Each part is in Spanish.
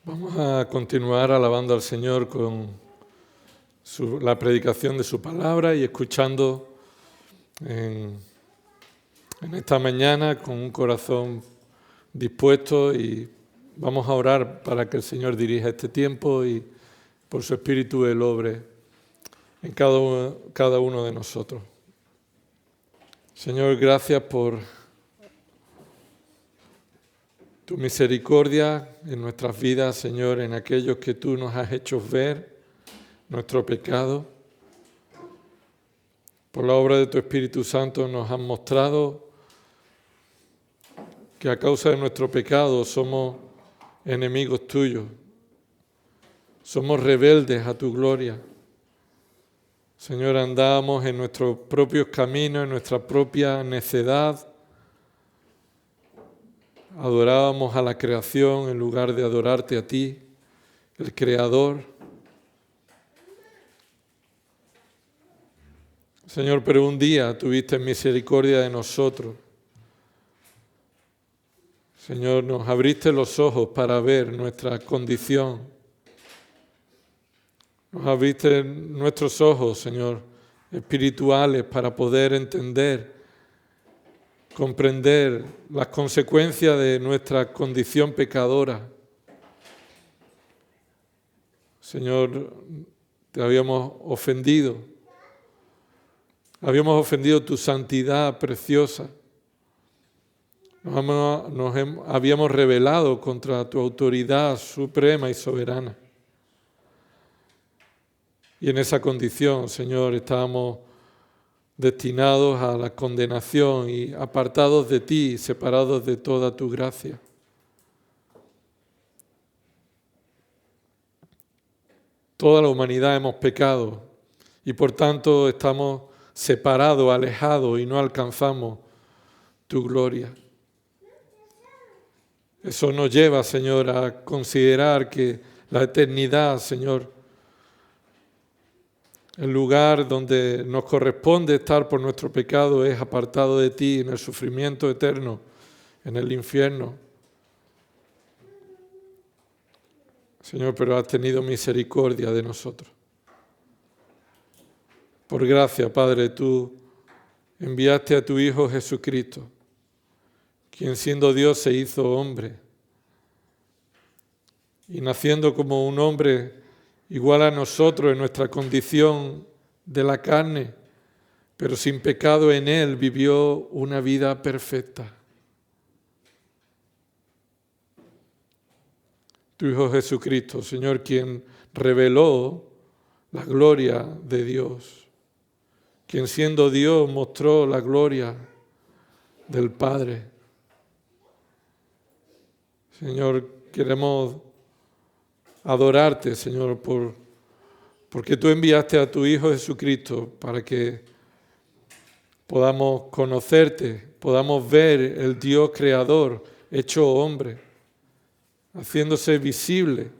Vamos a continuar alabando al Señor con la predicación de su palabra y escuchando en esta mañana con un corazón dispuesto, y vamos a orar para que el Señor dirija este tiempo y por su Espíritu Él obre en cada uno de nosotros. Señor, gracias por tu misericordia en nuestras vidas, Señor, en aquellos que tú nos has hecho ver nuestro pecado. Por la obra de tu Espíritu Santo nos has mostrado que a causa de nuestro pecado somos enemigos tuyos, somos rebeldes a tu gloria. Señor, andamos en nuestros propios caminos, en nuestra propia necedad. Adorábamos a la creación en lugar de adorarte a ti, el Creador. Señor, pero un día tuviste misericordia de nosotros. Señor, nos abriste los ojos para ver nuestra condición. Nos abriste nuestros ojos, Señor, espirituales, para poder entender, comprender las consecuencias de nuestra condición pecadora. Señor, te habíamos ofendido tu santidad preciosa. Habíamos rebelado contra tu autoridad suprema y soberana. Y en esa condición, Señor, estábamos destinados a la condenación y apartados de ti, separados de toda tu gracia. Toda la humanidad hemos pecado y por tanto estamos separados, alejados y no alcanzamos tu gloria. Eso nos lleva, Señor, a considerar que la eternidad, Señor, el lugar donde nos corresponde estar por nuestro pecado, es apartado de ti en el sufrimiento eterno, en el infierno. Señor, pero has tenido misericordia de nosotros. Por gracia, Padre, tú enviaste a tu Hijo Jesucristo, quien siendo Dios se hizo hombre, y naciendo como un hombre igual a nosotros en nuestra condición de la carne, pero sin pecado en Él, vivió una vida perfecta. Tu Hijo Jesucristo, Señor, quien reveló la gloria de Dios, quien siendo Dios mostró la gloria del Padre. Señor, queremos adorarte, Señor, porque tú enviaste a tu Hijo Jesucristo para que podamos conocerte, podamos ver el Dios creador hecho hombre, haciéndose visible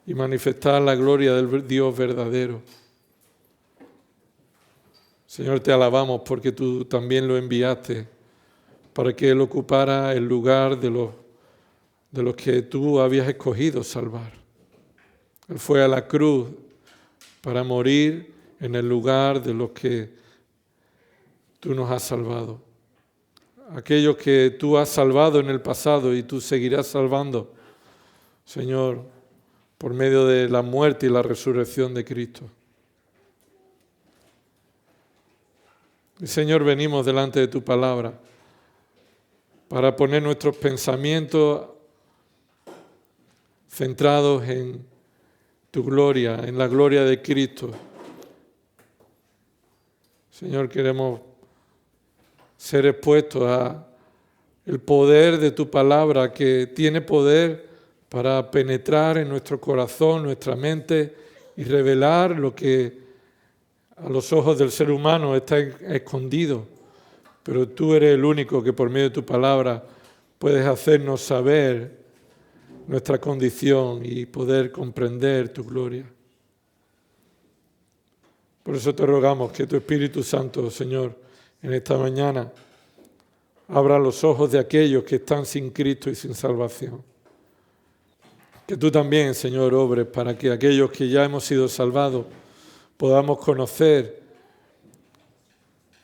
y manifestar la gloria del Dios verdadero. Señor, te alabamos porque tú también lo enviaste para que Él ocupara el lugar de los que tú habías escogido salvar. Él fue a la cruz para morir en el lugar de los que tú nos has salvado. Aquellos que tú has salvado en el pasado y tú seguirás salvando, Señor, por medio de la muerte y la resurrección de Cristo. Y Señor, venimos delante de tu palabra para poner nuestros pensamientos centrados en tu gloria, en la gloria de Cristo. Señor, queremos ser expuestos a el poder de tu palabra, que tiene poder para penetrar en nuestro corazón, nuestra mente, y revelar lo que a los ojos del ser humano está escondido. Pero tú eres el único que por medio de tu palabra puedes hacernos saber nuestra condición y poder comprender tu gloria. Por eso te rogamos que tu Espíritu Santo, Señor, en esta mañana abra los ojos de aquellos que están sin Cristo y sin salvación. Que tú también, Señor, obres para que aquellos que ya hemos sido salvados podamos conocer,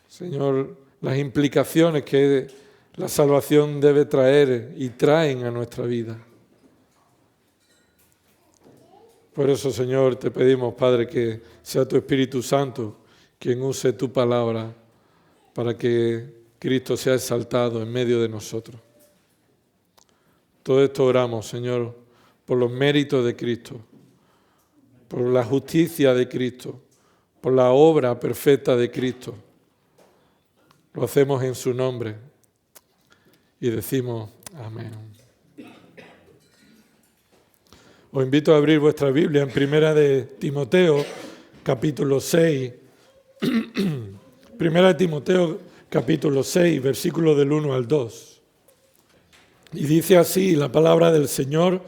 Señor, las implicaciones que la salvación debe traer y traen a nuestra vida. Por eso, Señor, te pedimos, Padre, que sea tu Espíritu Santo quien use tu palabra para que Cristo sea exaltado en medio de nosotros. Todo esto oramos, Señor, por los méritos de Cristo, por la justicia de Cristo, por la obra perfecta de Cristo. Lo hacemos en su nombre y decimos amén. Os invito a abrir vuestra Biblia en Primera de Timoteo, capítulo 6. Primera de Timoteo, capítulo 6, versículo del 1 al 2. Y dice así la palabra del Señor,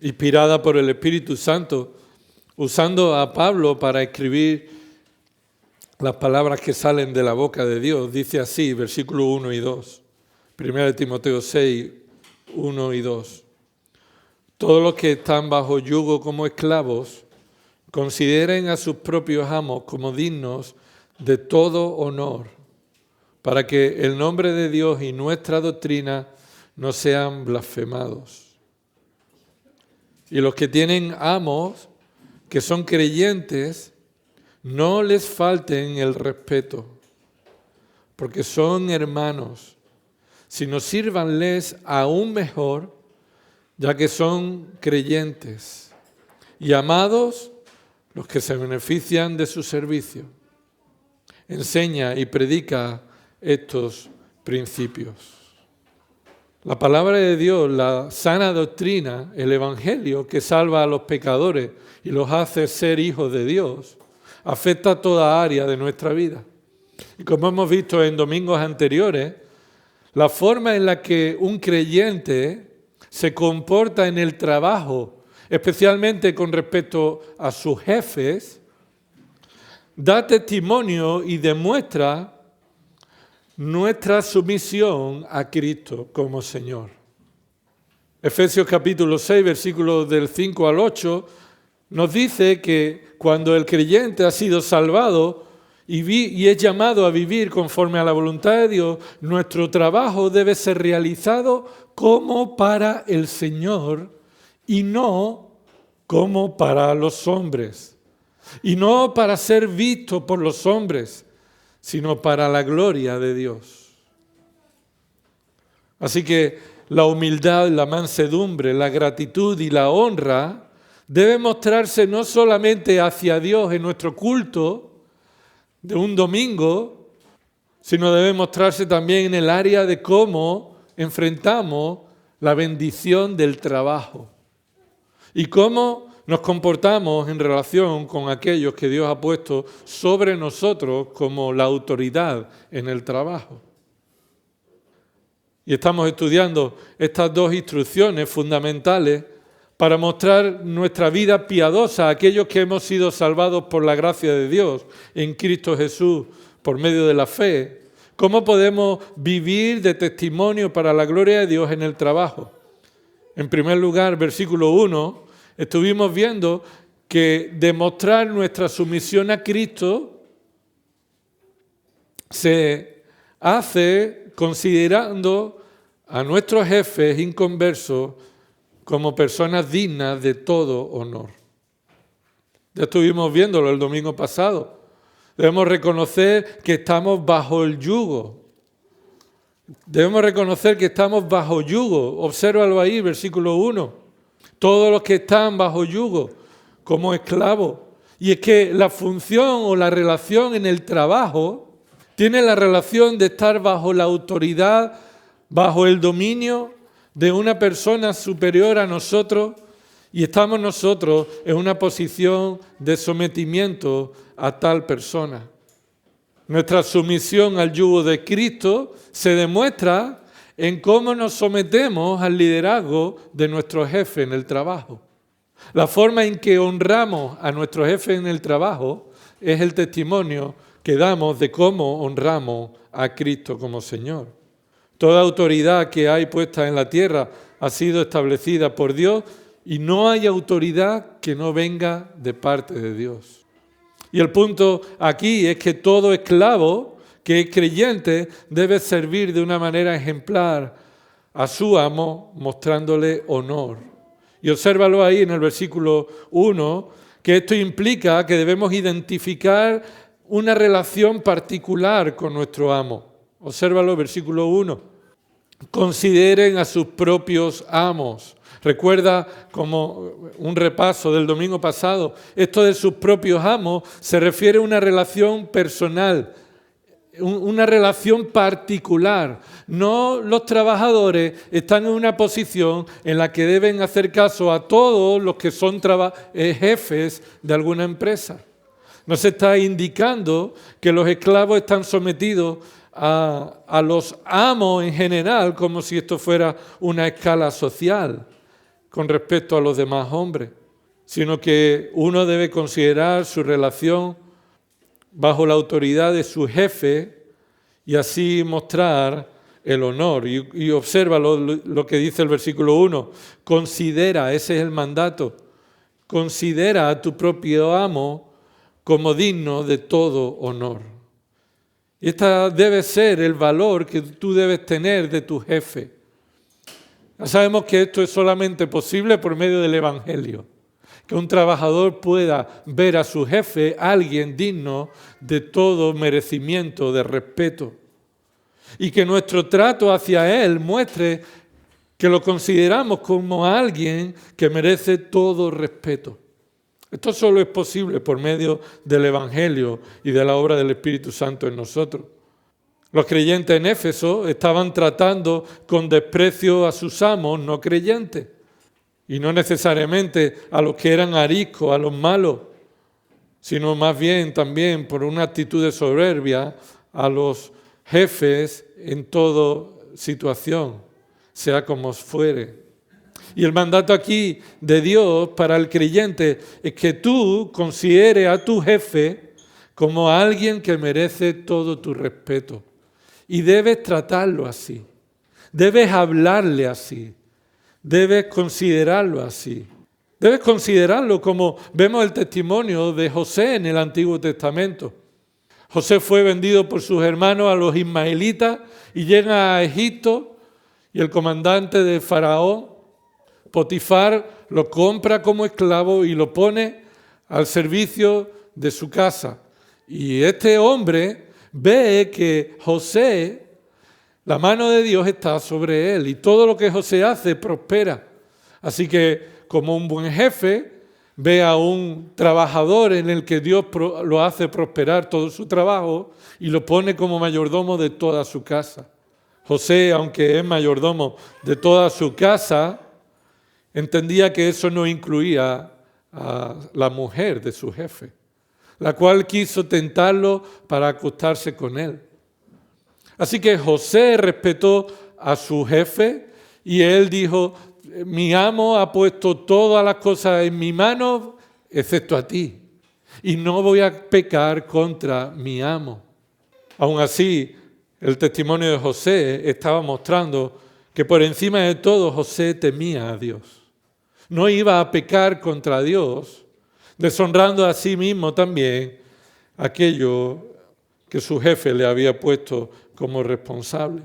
inspirada por el Espíritu Santo, usando a Pablo para escribir las palabras que salen de la boca de Dios. Dice así, versículo 1 y 2. Primera de Timoteo 6, 1 y 2. Todos los que están bajo yugo como esclavos, consideren a sus propios amos como dignos de todo honor, para que el nombre de Dios y nuestra doctrina no sean blasfemados. Y los que tienen amos, que son creyentes, no les falten el respeto, porque son hermanos, sino sírvanles aún mejor, ya que son creyentes, y amados los que se benefician de su servicio. Enseña y predica estos principios. La palabra de Dios, la sana doctrina, el evangelio que salva a los pecadores y los hace ser hijos de Dios, afecta a toda área de nuestra vida. Y como hemos visto en domingos anteriores, la forma en la que un creyente se comporta en el trabajo, especialmente con respecto a sus jefes, da testimonio y demuestra nuestra sumisión a Cristo como Señor. Efesios capítulo 6, versículos del 5 al 8, nos dice que cuando el creyente ha sido salvado y es llamado a vivir conforme a la voluntad de Dios, nuestro trabajo debe ser realizado como para el Señor y no como para los hombres. Y no para ser visto por los hombres, sino para la gloria de Dios. Así que la humildad, la mansedumbre, la gratitud y la honra deben mostrarse no solamente hacia Dios en nuestro culto de un domingo, sino debe mostrarse también en el área de cómo enfrentamos la bendición del trabajo y cómo nos comportamos en relación con aquellos que Dios ha puesto sobre nosotros como la autoridad en el trabajo. Y estamos estudiando estas dos instrucciones fundamentales para mostrar nuestra vida piadosa a aquellos que hemos sido salvados por la gracia de Dios en Cristo Jesús por medio de la fe. ¿Cómo podemos vivir de testimonio para la gloria de Dios en el trabajo? En primer lugar, versículo 1, estuvimos viendo que demostrar nuestra sumisión a Cristo se hace considerando a nuestros jefes inconversos como personas dignas de todo honor. Ya estuvimos viéndolo el domingo pasado. Debemos reconocer que estamos bajo el yugo. Debemos reconocer que estamos bajo yugo. Obsérvalo ahí, versículo 1. Todos los que están bajo yugo, como esclavos. Y es que la función o la relación en el trabajo tiene la relación de estar bajo la autoridad, bajo el dominio de una persona superior a nosotros, y estamos nosotros en una posición de sometimiento a tal persona. Nuestra sumisión al yugo de Cristo se demuestra en cómo nos sometemos al liderazgo de nuestro jefe en el trabajo. La forma en que honramos a nuestro jefe en el trabajo es el testimonio que damos de cómo honramos a Cristo como Señor. Toda autoridad que hay puesta en la tierra ha sido establecida por Dios y no hay autoridad que no venga de parte de Dios. Y el punto aquí es que todo esclavo que es creyente debe servir de una manera ejemplar a su amo, mostrándole honor. Y obsérvalo ahí en el versículo 1, que esto implica que debemos identificar una relación particular con nuestro amo. Obsérvalo, versículo 1. Consideren a sus propios amos. Recuerda, como un repaso del domingo pasado, esto de sus propios amos se refiere a una relación personal, una relación particular. No, los trabajadores están en una posición en la que deben hacer caso a todos los que son jefes de alguna empresa. Nos está indicando que los esclavos están sometidos a los amos en general, como si esto fuera una escala social con respecto a los demás hombres, sino que uno debe considerar su relación bajo la autoridad de su jefe y así mostrar el honor. Y observa lo que dice el versículo 1. Considera, ese es el mandato, considera a tu propio amo como digno de todo honor. Y este debe ser el valor que tú debes tener de tu jefe. Ya sabemos que esto es solamente posible por medio del Evangelio. Que un trabajador pueda ver a su jefe, alguien digno de todo merecimiento, de respeto. Y que nuestro trato hacia él muestre que lo consideramos como alguien que merece todo respeto. Esto solo es posible por medio del Evangelio y de la obra del Espíritu Santo en nosotros. Los creyentes en Éfeso estaban tratando con desprecio a sus amos no creyentes. Y no necesariamente a los que eran ariscos, a los malos, sino más bien también por una actitud de soberbia a los jefes en toda situación, sea como fuere. Y el mandato aquí de Dios para el creyente es que tú consideres a tu jefe como alguien que merece todo tu respeto. Y debes tratarlo así, debes hablarle así, debes considerarlo así. Debes considerarlo como vemos el testimonio de José en el Antiguo Testamento. José fue vendido por sus hermanos a los ismaelitas y llega a Egipto y el comandante de Faraón, Potifar, lo compra como esclavo y lo pone al servicio de su casa. Y este hombre ve que José, la mano de Dios está sobre él y todo lo que José hace prospera. Así que como un buen jefe, ve a un trabajador en el que Dios lo hace prosperar todo su trabajo y lo pone como mayordomo de toda su casa. José, aunque es mayordomo de toda su casa, entendía que eso no incluía a la mujer de su jefe, la cual quiso tentarlo para acostarse con él. Así que José respetó a su jefe y él dijo: mi amo ha puesto todas las cosas en mi mano, excepto a ti, y no voy a pecar contra mi amo. Aún así, el testimonio de José estaba mostrando que por encima de todo José temía a Dios. No iba a pecar contra Dios, deshonrando a sí mismo también aquello que su jefe le había puesto como responsable.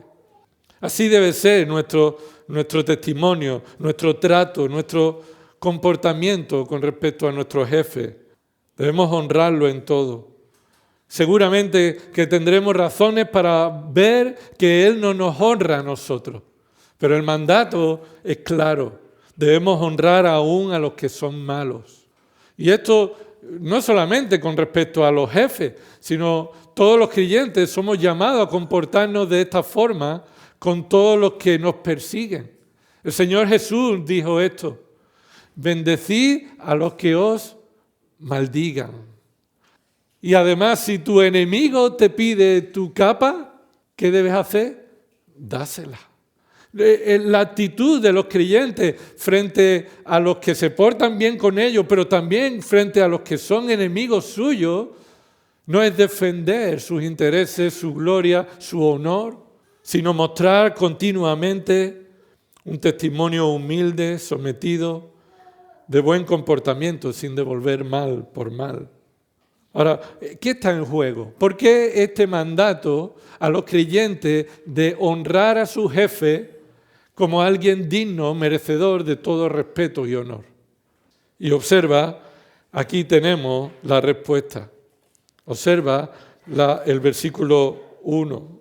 Así debe ser nuestro testimonio, nuestro trato, nuestro comportamiento con respecto a nuestro jefe. Debemos honrarlo en todo. Seguramente que tendremos razones para ver que Él no nos honra a nosotros, pero el mandato es claro. Debemos honrar aún a los que son malos. Y esto no solamente con respecto a los jefes, sino todos los creyentes somos llamados a comportarnos de esta forma con todos los que nos persiguen. El Señor Jesús dijo esto: bendecid a los que os maldigan. Y además, si tu enemigo te pide tu capa, ¿qué debes hacer? Dásela. La actitud de los creyentes frente a los que se portan bien con ellos, pero también frente a los que son enemigos suyos, no es defender sus intereses, su gloria, su honor, sino mostrar continuamente Un testimonio humilde, sometido, de buen comportamiento, sin devolver mal por mal. Ahora, ¿qué está en juego? ¿Por qué este mandato a los creyentes de honrar a su jefe como alguien digno, merecedor de todo respeto y honor? Y observa, aquí tenemos la respuesta. Observa el versículo 1.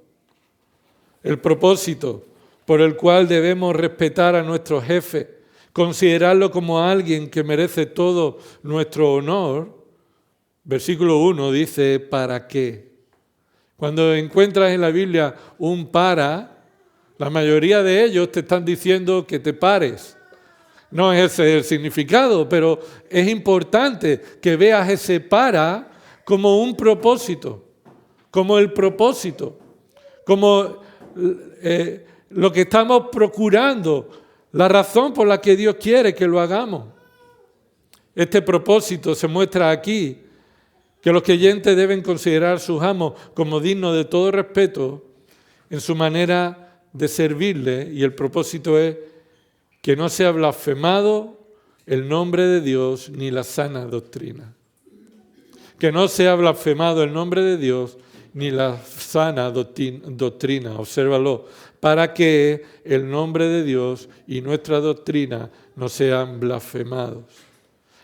El propósito por el cual debemos respetar a nuestro jefe, considerarlo como alguien que merece todo nuestro honor. Versículo 1 dice, ¿para qué? Cuando encuentras en la Biblia un para, la mayoría de ellos te están diciendo que te pares. No es ese el significado, pero es importante que veas ese para como un propósito, como el propósito, como lo que estamos procurando, la razón por la que Dios quiere que lo hagamos. Este propósito se muestra aquí, que los creyentes deben considerar a sus amos como dignos de todo respeto en su manera de servirle, y el propósito es que no sea blasfemado el nombre de Dios ni la sana doctrina. Que no sea blasfemado el nombre de Dios ni la sana doctrina, obsérvalo, para que el nombre de Dios y nuestra doctrina no sean blasfemados.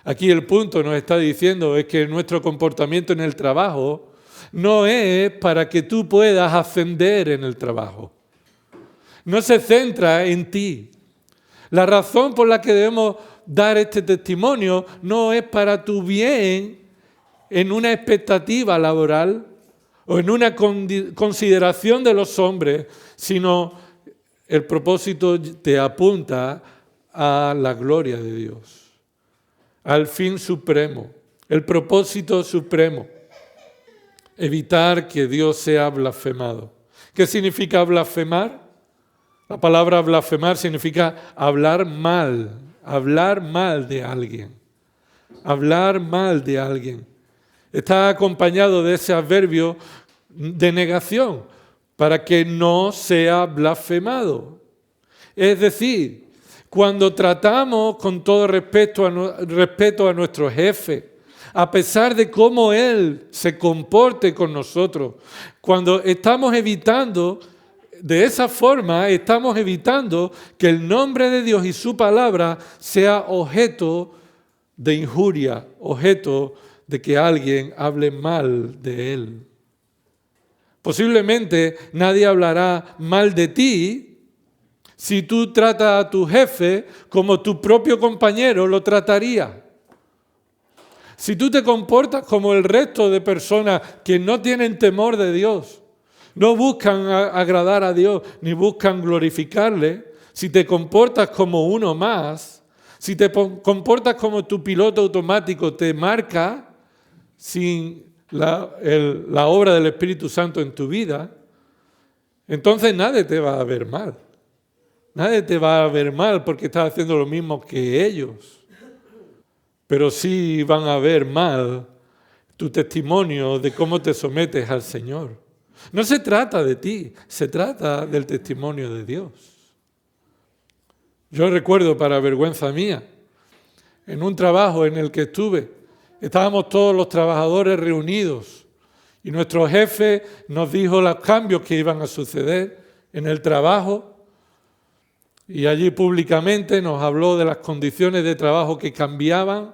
Aquí el punto nos está diciendo es que nuestro comportamiento en el trabajo no es para que tú puedas ascender en el trabajo. No se centra en ti. La razón por la que debemos dar este testimonio no es para tu bien en una expectativa laboral o en una consideración de los hombres, sino el propósito te apunta a la gloria de Dios, al fin supremo, el propósito supremo, evitar que Dios sea blasfemado. ¿Qué significa blasfemar? La palabra blasfemar significa hablar mal de alguien, hablar mal de alguien. Está acompañado de ese adverbio de negación, para que no sea blasfemado. Es decir, cuando tratamos con todo respeto a nuestro jefe, a pesar de cómo él se comporte con nosotros, cuando estamos evitando, de esa forma estamos evitando que el nombre de Dios y su palabra sea objeto de injuria, objeto de que alguien hable mal de él. Posiblemente nadie hablará mal de ti si tú tratas a tu jefe como tu propio compañero lo trataría. Si tú te comportas como el resto de personas que no tienen temor de Dios, no buscan agradar a Dios ni buscan glorificarle, si te comportas como uno más, si te comportas como tu piloto automático te marca sin la obra del Espíritu Santo en tu vida, entonces nadie te va a ver mal. Nadie te va a ver mal porque estás haciendo lo mismo que ellos. Pero sí van a ver mal tu testimonio de cómo te sometes al Señor. No se trata de ti, se trata del testimonio de Dios. Yo recuerdo, para vergüenza mía, en un trabajo en el que estuve, estábamos todos los trabajadores reunidos y nuestro jefe nos dijo los cambios que iban a suceder en el trabajo y allí públicamente nos habló de las condiciones de trabajo que cambiaban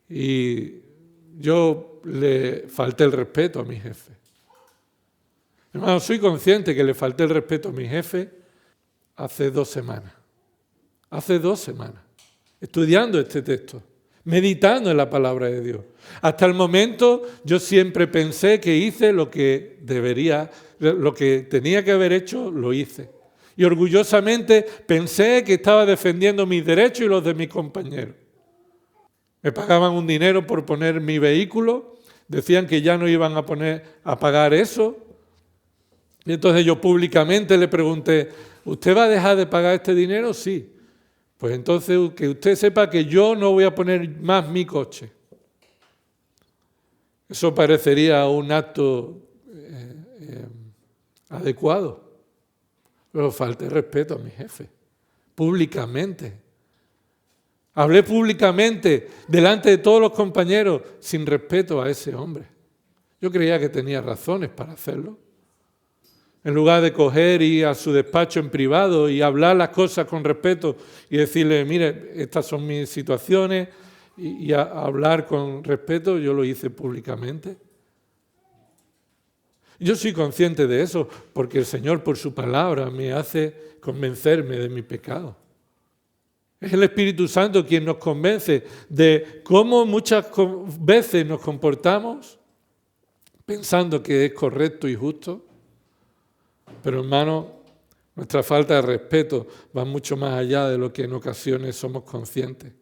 y yo le falté el respeto a mi jefe. Hermano, soy consciente que le falté el respeto a mi jefe hace 2 semanas. Hace 2 semanas, estudiando este texto, meditando en la palabra de Dios. Hasta el momento yo siempre pensé que hice lo que tenía que haber hecho, lo hice. Y orgullosamente pensé que estaba defendiendo mis derechos y los de mis compañeros. Me pagaban un dinero por poner mi vehículo, decían que ya no iban a pagar eso. Y entonces yo públicamente le pregunté, ¿usted va a dejar de pagar este dinero? Sí. Pues entonces que usted sepa que yo no voy a poner más mi coche. Eso parecería un acto adecuado, pero falta de respeto a mi jefe. públicamente. Hablé públicamente delante de todos los compañeros sin respeto a ese hombre. Yo creía que tenía razones para hacerlo. En lugar de coger y ir a su despacho en privado y hablar las cosas con respeto y decirle, mire, estas son mis situaciones, y hablar con respeto, yo lo hice públicamente. Yo soy consciente de eso porque el Señor por su palabra me hace convencerme de mi pecado. Es el Espíritu Santo quien nos convence de cómo muchas veces nos comportamos pensando que es correcto y justo. Pero hermano, nuestra falta de respeto va mucho más allá de lo que en ocasiones somos conscientes.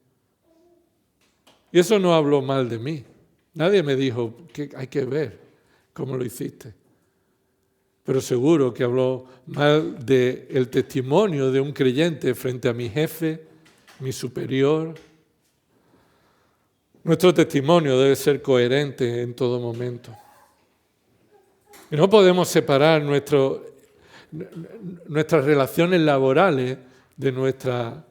Y eso no habló mal de mí. Nadie me dijo que hay que ver cómo lo hiciste. Pero seguro que habló mal del testimonio de un creyente frente a mi jefe, mi superior. Nuestro testimonio debe ser coherente en todo momento. Y no podemos separar nuestras relaciones laborales de nuestra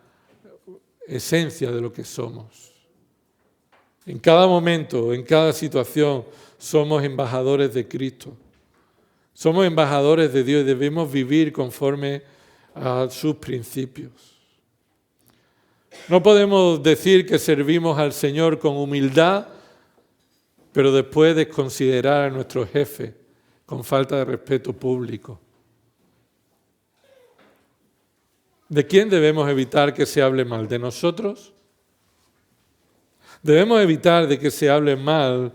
esencia de lo que somos. En cada momento, en cada situación, somos embajadores de Cristo. Somos embajadores de Dios y debemos vivir conforme a sus principios. No podemos decir que servimos al Señor con humildad, pero después desconsiderar a nuestro jefe con falta de respeto público. ¿De quién debemos evitar que se hable mal? ¿De nosotros? Debemos evitar de que se hable mal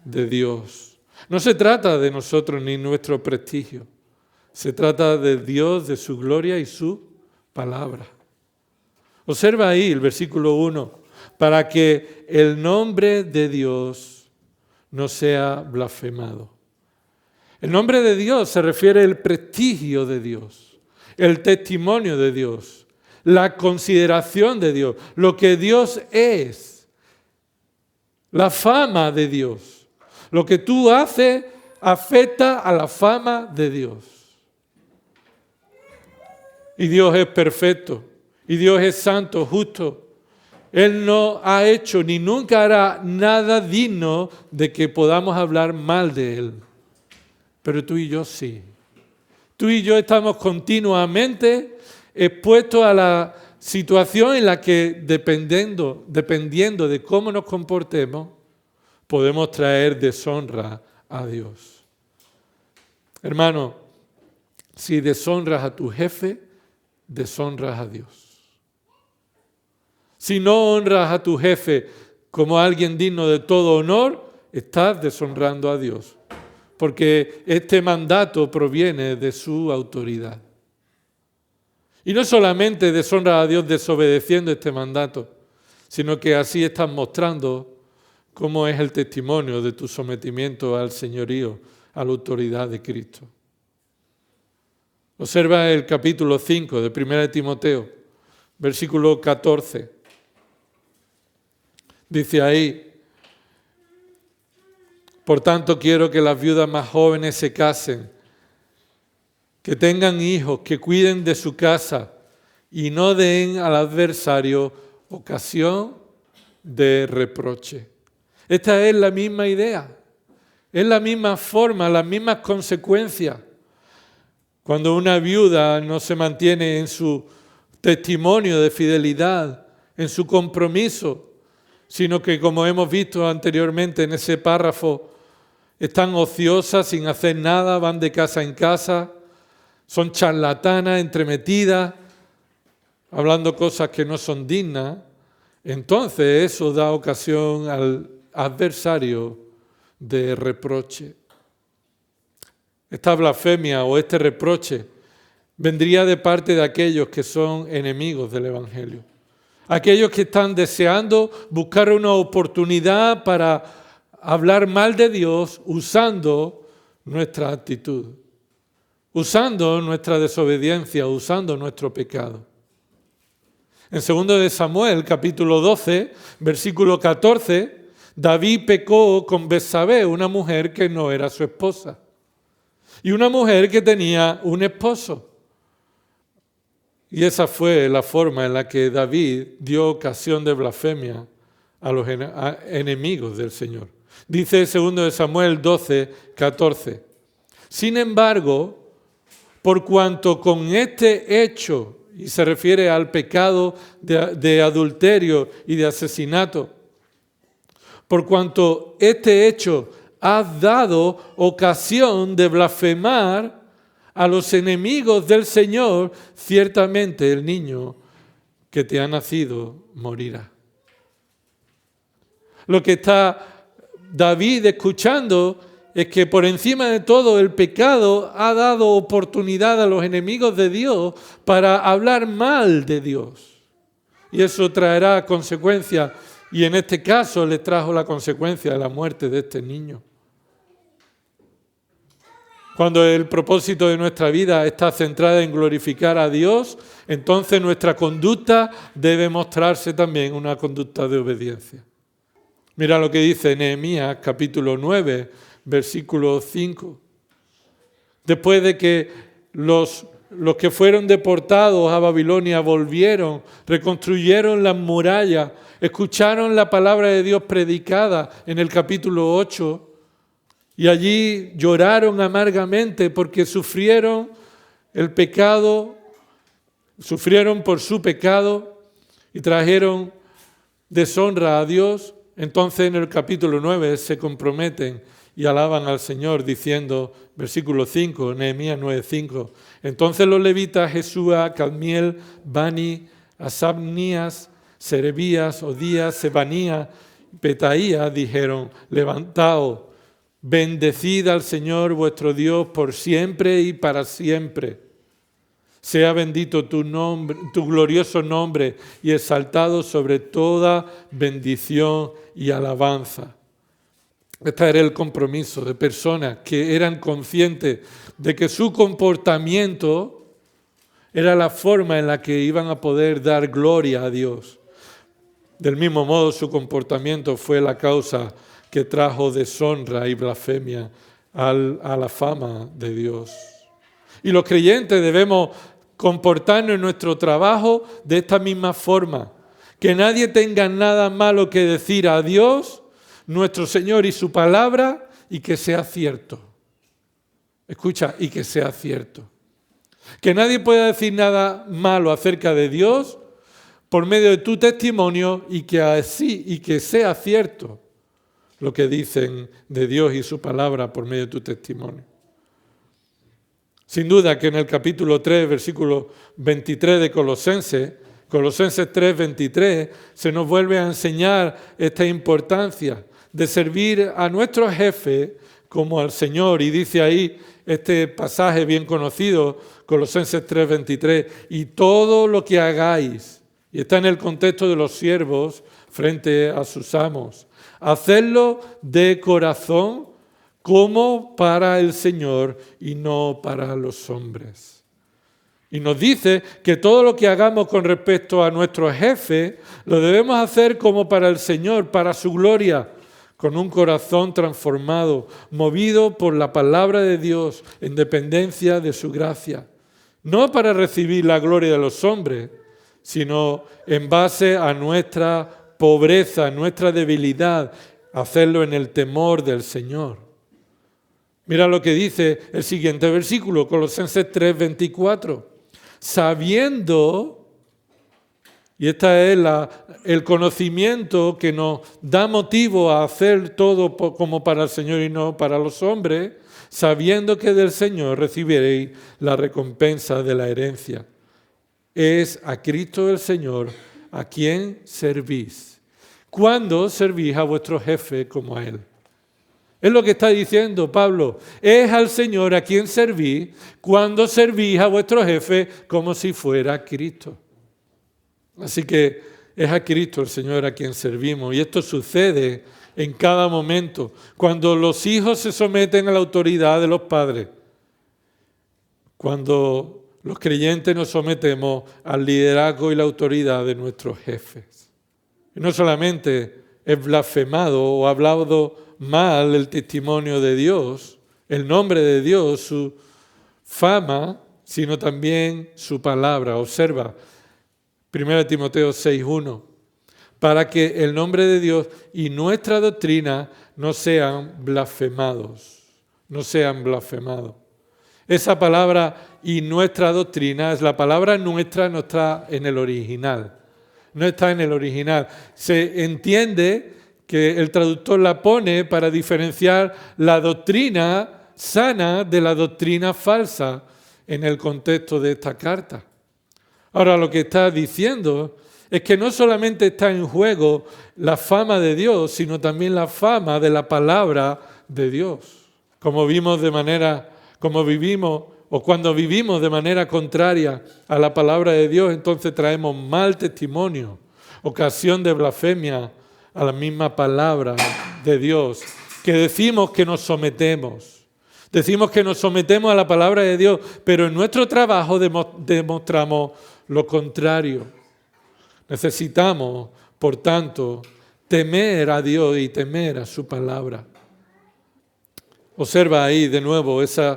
de Dios. No se trata de nosotros ni nuestro prestigio. Se trata de Dios, de su gloria y su palabra. Observa ahí el versículo 1. Para que el nombre de Dios no sea blasfemado. El nombre de Dios se refiere al prestigio de Dios, el testimonio de Dios, la consideración de Dios, lo que Dios es. La fama de Dios. Lo que tú haces afecta a la fama de Dios. Y Dios es perfecto. Y Dios es santo, justo. Él no ha hecho ni nunca hará nada digno de que podamos hablar mal de Él. Pero tú y yo sí. Tú y yo estamos continuamente expuestos a la situación en la que, dependiendo de cómo nos comportemos, podemos traer deshonra a Dios. Hermano, si deshonras a tu jefe, deshonras a Dios. Si no honras a tu jefe como alguien digno de todo honor, estás deshonrando a Dios, porque este mandato proviene de su autoridad. Y no solamente deshonras a Dios desobedeciendo este mandato, sino que así estás mostrando cómo es el testimonio de tu sometimiento al señorío, a la autoridad de Cristo. Observa el capítulo 5 de 1 Timoteo, versículo 14. Dice ahí, por tanto quiero que las viudas más jóvenes se casen, que tengan hijos, que cuiden de su casa y no den al adversario ocasión de reproche. Esta es la misma idea, es la misma forma, las mismas consecuencias. Cuando una viuda no se mantiene en su testimonio de fidelidad, en su compromiso, sino que, como hemos visto anteriormente en ese párrafo, están ociosas, sin hacer nada, van de casa en casa, son charlatanas, entremetidas, hablando cosas que no son dignas, entonces eso da ocasión al adversario de reproche. Esta blasfemia o este reproche vendría de parte de aquellos que son enemigos del Evangelio. Aquellos que están deseando buscar una oportunidad para hablar mal de Dios usando nuestra actitud, usando nuestra desobediencia, usando nuestro pecado. En 2 de Samuel, capítulo 12, versículo 14, David pecó con Betsabé, una mujer que no era su esposa, y una mujer que tenía un esposo. Y esa fue la forma en la que David dio ocasión de blasfemia a los enemigos del Señor. Dice 2 Samuel 12, 14. Sin embargo, por cuanto con este hecho, y se refiere al pecado de adulterio y de asesinato, por cuanto este hecho has dado ocasión de blasfemar a los enemigos del Señor, ciertamente el niño que te ha nacido morirá. Lo que está David escuchando es que por encima de todo el pecado ha dado oportunidad a los enemigos de Dios para hablar mal de Dios. Y eso traerá consecuencias, y en este caso le trajo la consecuencia de la muerte de este niño. Cuando el propósito de nuestra vida está centrado en glorificar a Dios, entonces nuestra conducta debe mostrarse también una conducta de obediencia. Mira lo que dice Nehemías capítulo 9, versículo 5. Después de que los que fueron deportados a Babilonia volvieron, reconstruyeron las murallas, escucharon la palabra de Dios predicada en el capítulo 8, y allí lloraron amargamente porque sufrieron el pecado, sufrieron por su pecado y trajeron deshonra a Dios. Entonces en el capítulo 9 se comprometen y alaban al Señor diciendo, versículo 5, Nehemías 9:5. Entonces los levitas Jesúa, Cadmiel, Bani, Asabnías, Serebías, Odías, Sebanías, Petaías dijeron, levantaos, bendecid al Señor vuestro Dios por siempre y para siempre. Sea bendito tu nombre, tu glorioso nombre, y exaltado sobre toda bendición y alabanza. Este era el compromiso de personas que eran conscientes de que su comportamiento era la forma en la que iban a poder dar gloria a Dios. Del mismo modo, su comportamiento fue la causa que trajo deshonra y blasfemia a la fama de Dios. Y los creyentes debemos comportarnos en nuestro trabajo de esta misma forma. Que nadie tenga nada malo que decir a Dios, nuestro Señor y su palabra, y que sea cierto. Escucha, y que sea cierto. Que nadie pueda decir nada malo acerca de Dios por medio de tu testimonio y que sea cierto lo que dicen de Dios y su palabra por medio de tu testimonio. Sin duda que en el capítulo 3, versículo 23 de Colosenses 3:23, se nos vuelve a enseñar esta importancia de servir a nuestro jefe como al Señor. Y dice ahí este pasaje bien conocido, Colosenses 3:23, y todo lo que hagáis, y está en el contexto de los siervos frente a sus amos, hacedlo de corazón como para el Señor y no para los hombres. Y nos dice que todo lo que hagamos con respecto a nuestro jefe lo debemos hacer como para el Señor, para su gloria, con un corazón transformado, movido por la palabra de Dios en dependencia de su gracia. No para recibir la gloria de los hombres, sino en base a nuestra pobreza, nuestra debilidad, hacerlo en el temor del Señor. Mira lo que dice el siguiente versículo, Colosenses 3:24. Sabiendo, y este es el conocimiento que nos da motivo a hacer todo como para el Señor y no para los hombres, sabiendo que del Señor recibiréis la recompensa de la herencia. Es a Cristo el Señor a quien servís, cuando servís a vuestro jefe como a Él. Es lo que está diciendo Pablo. Es al Señor a quien servís cuando servís a vuestro jefe como si fuera Cristo. Así que es a Cristo el Señor a quien servimos. Y esto sucede en cada momento. Cuando los hijos se someten a la autoridad de los padres. Cuando los creyentes nos sometemos al liderazgo y la autoridad de nuestros jefes. Y no solamente es blasfemado o hablado mal el testimonio de Dios, el nombre de Dios, su fama, sino también su palabra. Observa, 1 Timoteo 6:1, para que el nombre de Dios y nuestra doctrina no sean blasfemados. No sean blasfemados. Esa palabra y nuestra doctrina, es la palabra nuestra, no está en el original. No está en el original. Se entiende que el traductor la pone para diferenciar la doctrina sana de la doctrina falsa en el contexto de esta carta. Ahora, lo que está diciendo es que no solamente está en juego la fama de Dios, sino también la fama de la palabra de Dios. Como vivimos o cuando vivimos de manera contraria a la palabra de Dios, entonces traemos mal testimonio, ocasión de blasfemia a la misma palabra de Dios, que decimos que nos sometemos. Decimos que nos sometemos a la palabra de Dios, pero en nuestro trabajo demostramos lo contrario. Necesitamos, por tanto, temer a Dios y temer a su palabra. Observa ahí de nuevo ese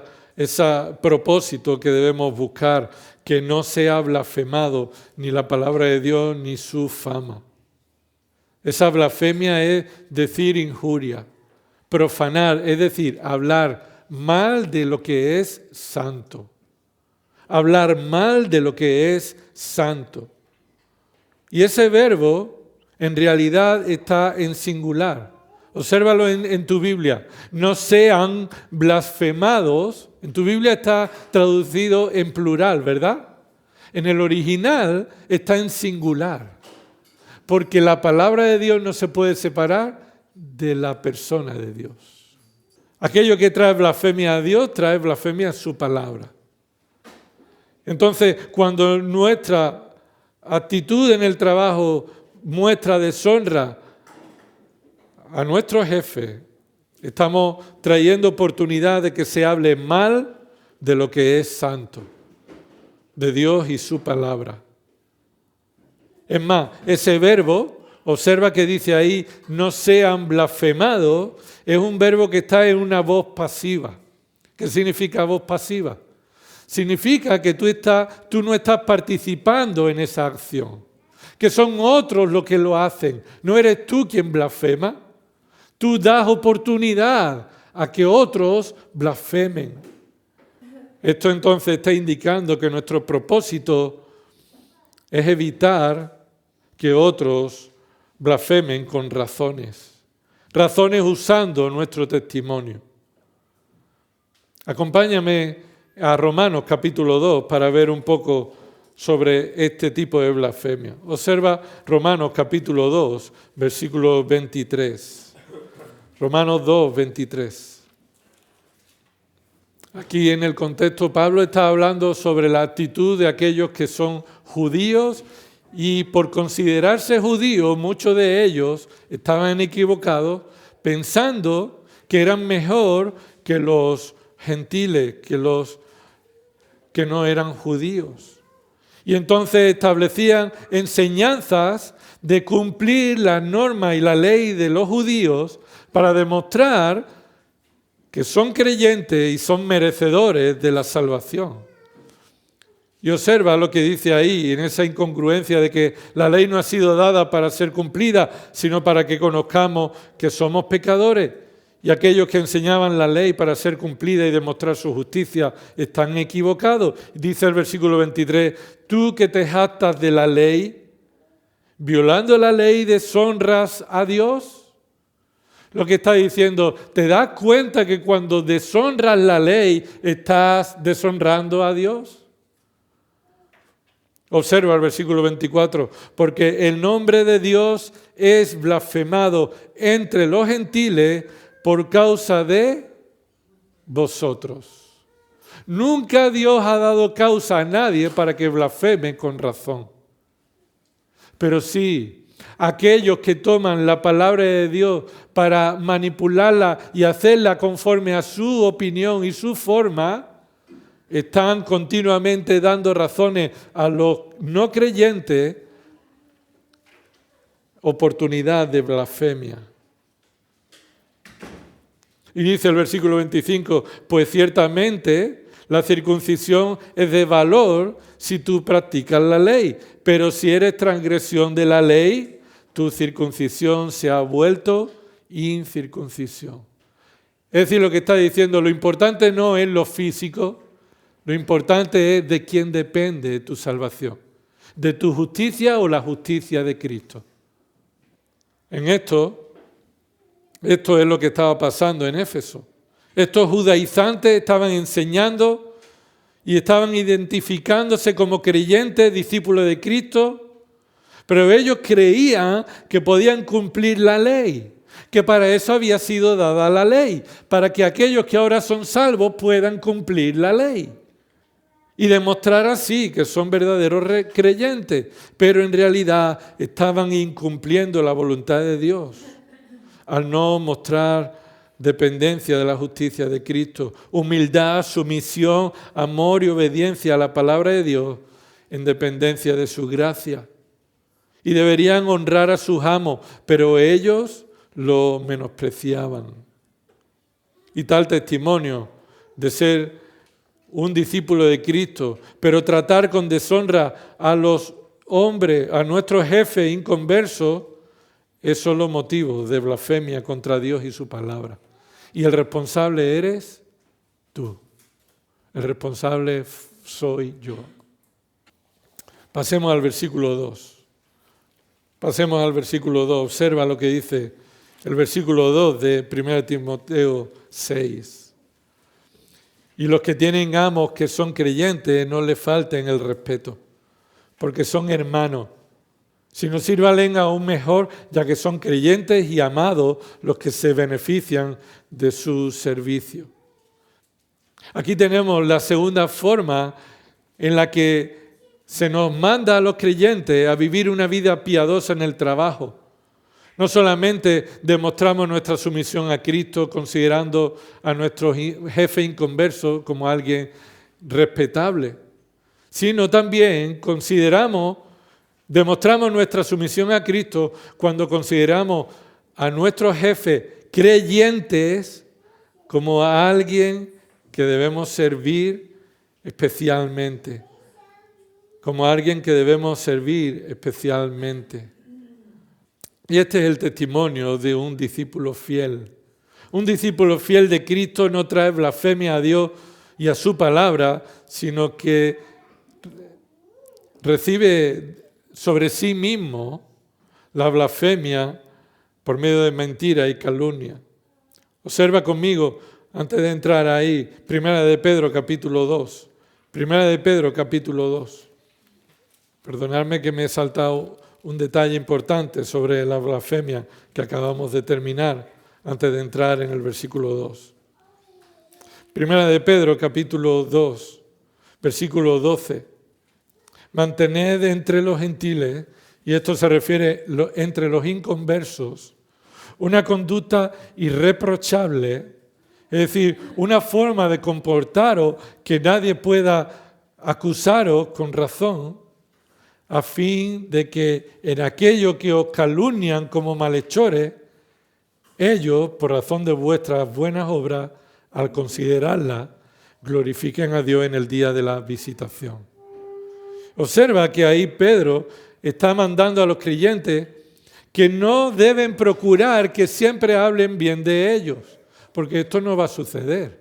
propósito que debemos buscar, que no sea blasfemado ni la palabra de Dios ni su fama. Esa blasfemia es decir injuria, profanar, es decir, hablar mal de lo que es santo. Hablar mal de lo que es santo. Y ese verbo en realidad está en singular. Obsérvalo en tu Biblia. No sean blasfemados. En tu Biblia está traducido en plural, ¿verdad? En el original está en singular. Porque la palabra de Dios no se puede separar de la persona de Dios. Aquello que trae blasfemia a Dios, trae blasfemia a su palabra. Entonces, cuando nuestra actitud en el trabajo muestra deshonra a nuestro jefe, estamos trayendo oportunidad de que se hable mal de lo que es santo, de Dios y su palabra. Es más, ese verbo, observa que dice ahí, no sean blasfemados, es un verbo que está en una voz pasiva. ¿Qué significa voz pasiva? Significa que tú no estás participando en esa acción, que son otros los que lo hacen. No eres tú quien blasfema. Tú das oportunidad a que otros blasfemen. Esto entonces está indicando que nuestro propósito es evitar que otros blasfemen con razones usando nuestro testimonio. Acompáñame a Romanos capítulo 2 para ver un poco sobre este tipo de blasfemia. Observa Romanos capítulo 2, versículo 23. Romanos 2, 23. Aquí en el contexto Pablo está hablando sobre la actitud de aquellos que son judíos y por considerarse judíos, muchos de ellos estaban equivocados pensando que eran mejor que los gentiles, que no eran judíos. Y entonces establecían enseñanzas de cumplir las normas y la ley de los judíos para demostrar que son creyentes y son merecedores de la salvación. Y observa lo que dice ahí, en esa incongruencia de que la ley no ha sido dada para ser cumplida, sino para que conozcamos que somos pecadores. Y aquellos que enseñaban la ley para ser cumplida y demostrar su justicia están equivocados. Dice el versículo 23, tú que te jactas de la ley, violando la ley deshonras a Dios. Lo que está diciendo, ¿te das cuenta que cuando deshonras la ley estás deshonrando a Dios? Observa el versículo 24, porque el nombre de Dios es blasfemado entre los gentiles por causa de vosotros. Nunca Dios ha dado causa a nadie para que blasfeme con razón. Pero sí, aquellos que toman la palabra de Dios para manipularla y hacerla conforme a su opinión y su forma, están continuamente dando razones a los no creyentes, oportunidad de blasfemia. Y dice el versículo 25, pues ciertamente La circuncisión es de valor si tú practicas la ley, pero si eres transgresión de la ley, tu circuncisión se ha vuelto incircuncisión. Es decir, lo que está diciendo, lo importante no es lo físico, lo importante es de quién depende tu salvación, de tu justicia o la justicia de Cristo. En esto es lo que estaba pasando en Éfeso. Estos judaizantes estaban enseñando y estaban identificándose como creyentes, discípulos de Cristo, pero ellos creían que podían cumplir la ley, que para eso había sido dada la ley, para que aquellos que ahora son salvos puedan cumplir la ley y demostrar así que son verdaderos creyentes, pero en realidad estaban incumpliendo la voluntad de Dios al no mostrar dependencia de la justicia de Cristo, humildad, sumisión, amor y obediencia a la palabra de Dios en dependencia de su gracia. Y deberían honrar a sus amos, pero ellos lo menospreciaban. Y tal testimonio de ser un discípulo de Cristo, pero tratar con deshonra a los hombres, a nuestros jefes inconversos, es solo motivo de blasfemia contra Dios y su palabra. Y el responsable eres tú. El responsable soy yo. Pasemos al versículo 2. Pasemos al versículo 2. Observa lo que dice el versículo 2 de 1 Timoteo 6. Y los que tienen amos que son creyentes no les falten el respeto, porque son hermanos. Si no sírvalen aún mejor, ya que son creyentes y amados los que se benefician de su servicio. Aquí tenemos la segunda forma en la que se nos manda a los creyentes a vivir una vida piadosa en el trabajo. No solamente demostramos nuestra sumisión a Cristo considerando a nuestro jefe inconverso como alguien respetable, sino también demostramos nuestra sumisión a Cristo cuando consideramos a nuestros jefes creyentes como a alguien que debemos servir especialmente. Como a alguien que debemos servir especialmente. Y este es el testimonio de un discípulo fiel. Un discípulo fiel de Cristo no trae blasfemia a Dios y a su palabra, sino que recibe sobre sí mismo la blasfemia por medio de mentira y calumnia. Observa conmigo, antes de entrar ahí, 1 de Pedro capítulo 2. 1 de Pedro capítulo 2. Perdonadme que me he saltado un detalle importante sobre la blasfemia que acabamos de terminar antes de entrar en el versículo 2. 1 de Pedro capítulo 2, versículo 12. Mantened entre los gentiles, y esto se refiere entre los inconversos, una conducta irreprochable, es decir, una forma de comportaros que nadie pueda acusaros con razón, a fin de que en aquello que os calumnian como malhechores, ellos, por razón de vuestras buenas obras, al considerarlas, glorifiquen a Dios en el día de la visitación. Observa que ahí Pedro está mandando a los creyentes que no deben procurar que siempre hablen bien de ellos, porque esto no va a suceder.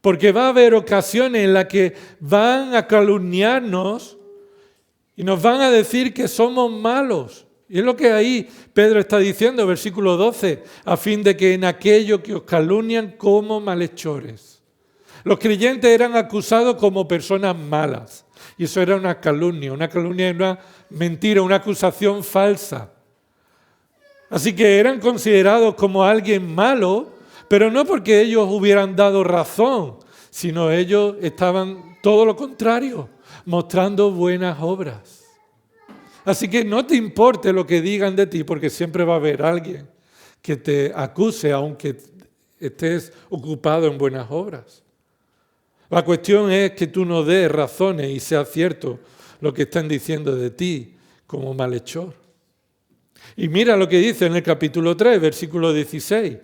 Porque va a haber ocasiones en las que van a calumniarnos y nos van a decir que somos malos. Y es lo que ahí Pedro está diciendo, versículo 12, a fin de que en aquello que os calumnian como malhechores. Los creyentes eran acusados como personas malas. Y eso era una calumnia era una mentira, una acusación falsa. Así que eran considerados como alguien malo, pero no porque ellos hubieran dado razón, sino ellos estaban todo lo contrario, mostrando buenas obras. Así que no te importe lo que digan de ti, porque siempre va a haber alguien que te acuse, aunque estés ocupado en buenas obras. La cuestión es que tú no des razones y sea cierto lo que están diciendo de ti como malhechor. Y mira lo que dice en el capítulo 3, versículo 16.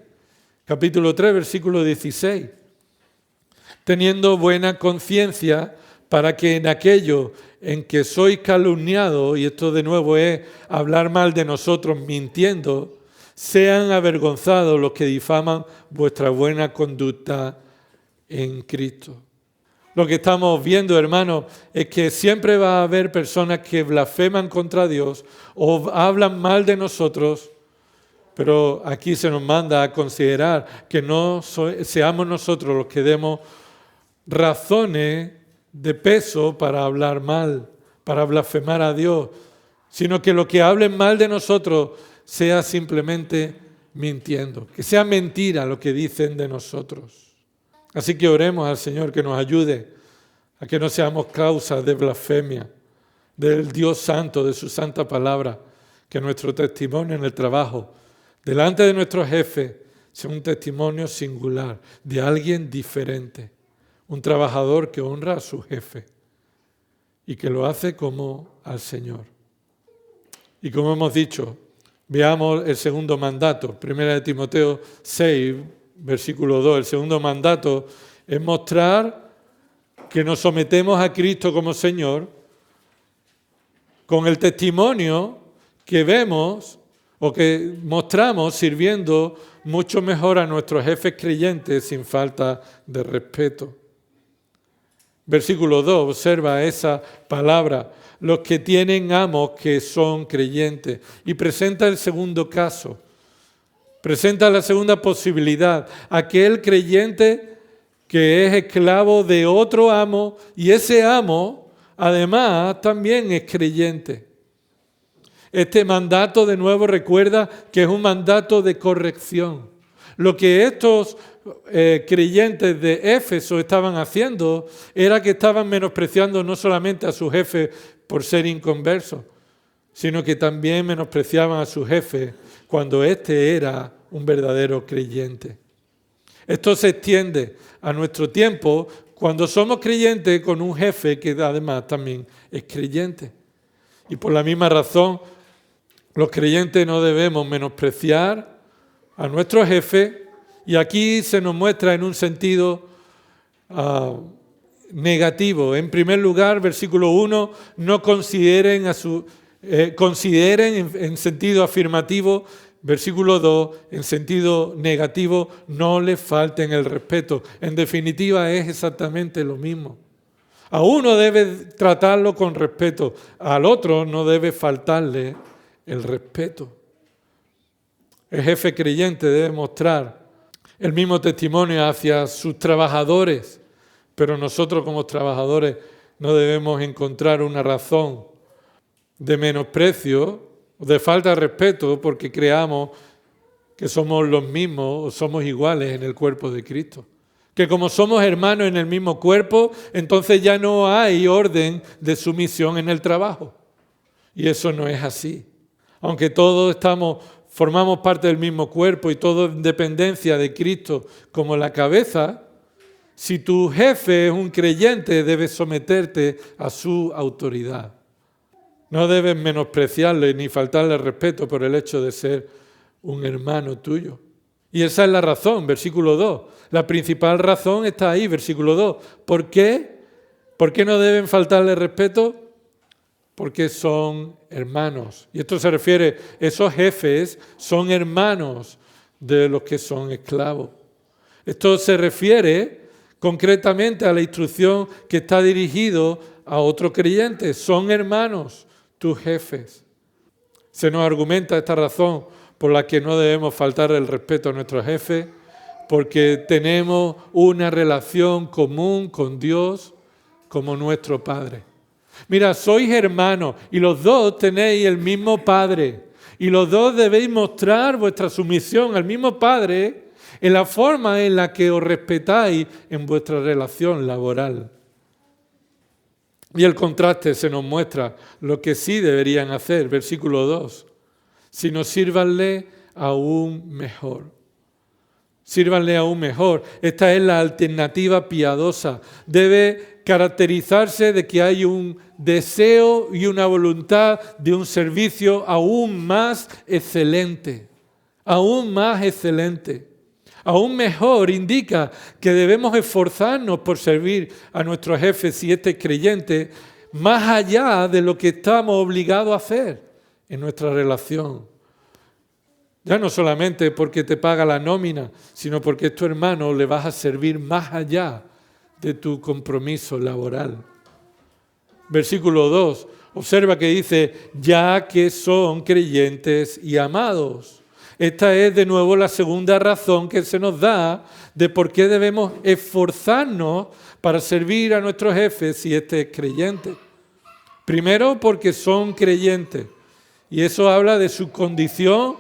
Capítulo 3, versículo 16. teniendo buena conciencia para que en aquello en que sois calumniados, y esto de nuevo es hablar mal de nosotros mintiendo, sean avergonzados los que difaman vuestra buena conducta en Cristo. Lo que estamos viendo, hermanos, es que siempre va a haber personas que blasfeman contra Dios o hablan mal de nosotros, pero aquí se nos manda a considerar que no seamos nosotros los que demos razones de peso para hablar mal, para blasfemar a Dios, sino que lo que hablen mal de nosotros sea simplemente mintiendo, que sea mentira lo que dicen de nosotros. Así que oremos al Señor que nos ayude a que no seamos causa de blasfemia del Dios Santo, de su santa palabra, que nuestro testimonio en el trabajo, delante de nuestro jefe, sea un testimonio singular de alguien diferente, un trabajador que honra a su jefe y que lo hace como al Señor. Y como hemos dicho, veamos el segundo mandato, 1 Timoteo 6, versículo 2. El segundo mandato es mostrar que nos sometemos a Cristo como Señor con el testimonio que vemos o que mostramos sirviendo mucho mejor a nuestros jefes creyentes sin falta de respeto. Versículo 2, observa esa palabra, los que tienen amos que son creyentes. Y presenta el segundo caso, presenta la segunda posibilidad, aquel creyente que es esclavo de otro amo y ese amo además también es creyente. Este mandato de nuevo recuerda que es un mandato de corrección. Lo que estos creyentes de Éfeso estaban haciendo era que estaban menospreciando no solamente a su jefe por ser inconverso, sino que también menospreciaban a su jefe cuando éste era un verdadero creyente. Esto se extiende a nuestro tiempo cuando somos creyentes con un jefe que además también es creyente. Y por la misma razón, los creyentes no debemos menospreciar a nuestro jefe, y aquí se nos muestra en un sentido negativo. En primer lugar, versículo 1, no consideren en sentido afirmativo. Versículo 2, en sentido negativo, no le falten el respeto. En definitiva, es exactamente lo mismo. A uno debe tratarlo con respeto, al otro no debe faltarle el respeto. El jefe creyente debe mostrar el mismo testimonio hacia sus trabajadores, pero nosotros como trabajadores no debemos encontrar una razón de menosprecio, de falta de respeto, porque creamos que somos los mismos o somos iguales en el cuerpo de Cristo. Que como somos hermanos en el mismo cuerpo, entonces ya no hay orden de sumisión en el trabajo. Y eso no es así. Aunque todos formamos parte del mismo cuerpo y todo en dependencia de Cristo como la cabeza, si tu jefe es un creyente, debes someterte a su autoridad. No debes menospreciarle ni faltarle respeto por el hecho de ser un hermano tuyo. Y esa es la razón, versículo 2. La principal razón está ahí, versículo 2. ¿Por qué? ¿Por qué no deben faltarle respeto? Porque son hermanos. Y esto se refiere, esos jefes son hermanos de los que son esclavos. Esto se refiere concretamente a la instrucción que está dirigido a otro creyente. Son hermanos tus jefes. Se nos argumenta esta razón por la que no debemos faltar el respeto a nuestros jefes, porque tenemos una relación común con Dios como nuestro Padre. Mira, sois hermanos y los dos tenéis el mismo Padre y los dos debéis mostrar vuestra sumisión al mismo Padre en la forma en la que os respetáis en vuestra relación laboral. Y el contraste se nos muestra lo que sí deberían hacer, versículo 2. Sino sírvanle aún mejor. Sírvanle aún mejor. Esta es la alternativa piadosa. Debe caracterizarse de que hay un deseo y una voluntad de un servicio aún más excelente. Aún más excelente. Aún mejor, indica que debemos esforzarnos por servir a nuestro jefe si este es creyente, más allá de lo que estamos obligados a hacer en nuestra relación. Ya no solamente porque te paga la nómina, sino porque es tu hermano, le vas a servir más allá de tu compromiso laboral. Versículo 2, observa que dice, ya que son creyentes y amados. Esta es de nuevo la segunda razón que se nos da de por qué debemos esforzarnos para servir a nuestros jefes si este es creyente. Primero, porque son creyentes. Y eso habla de su condición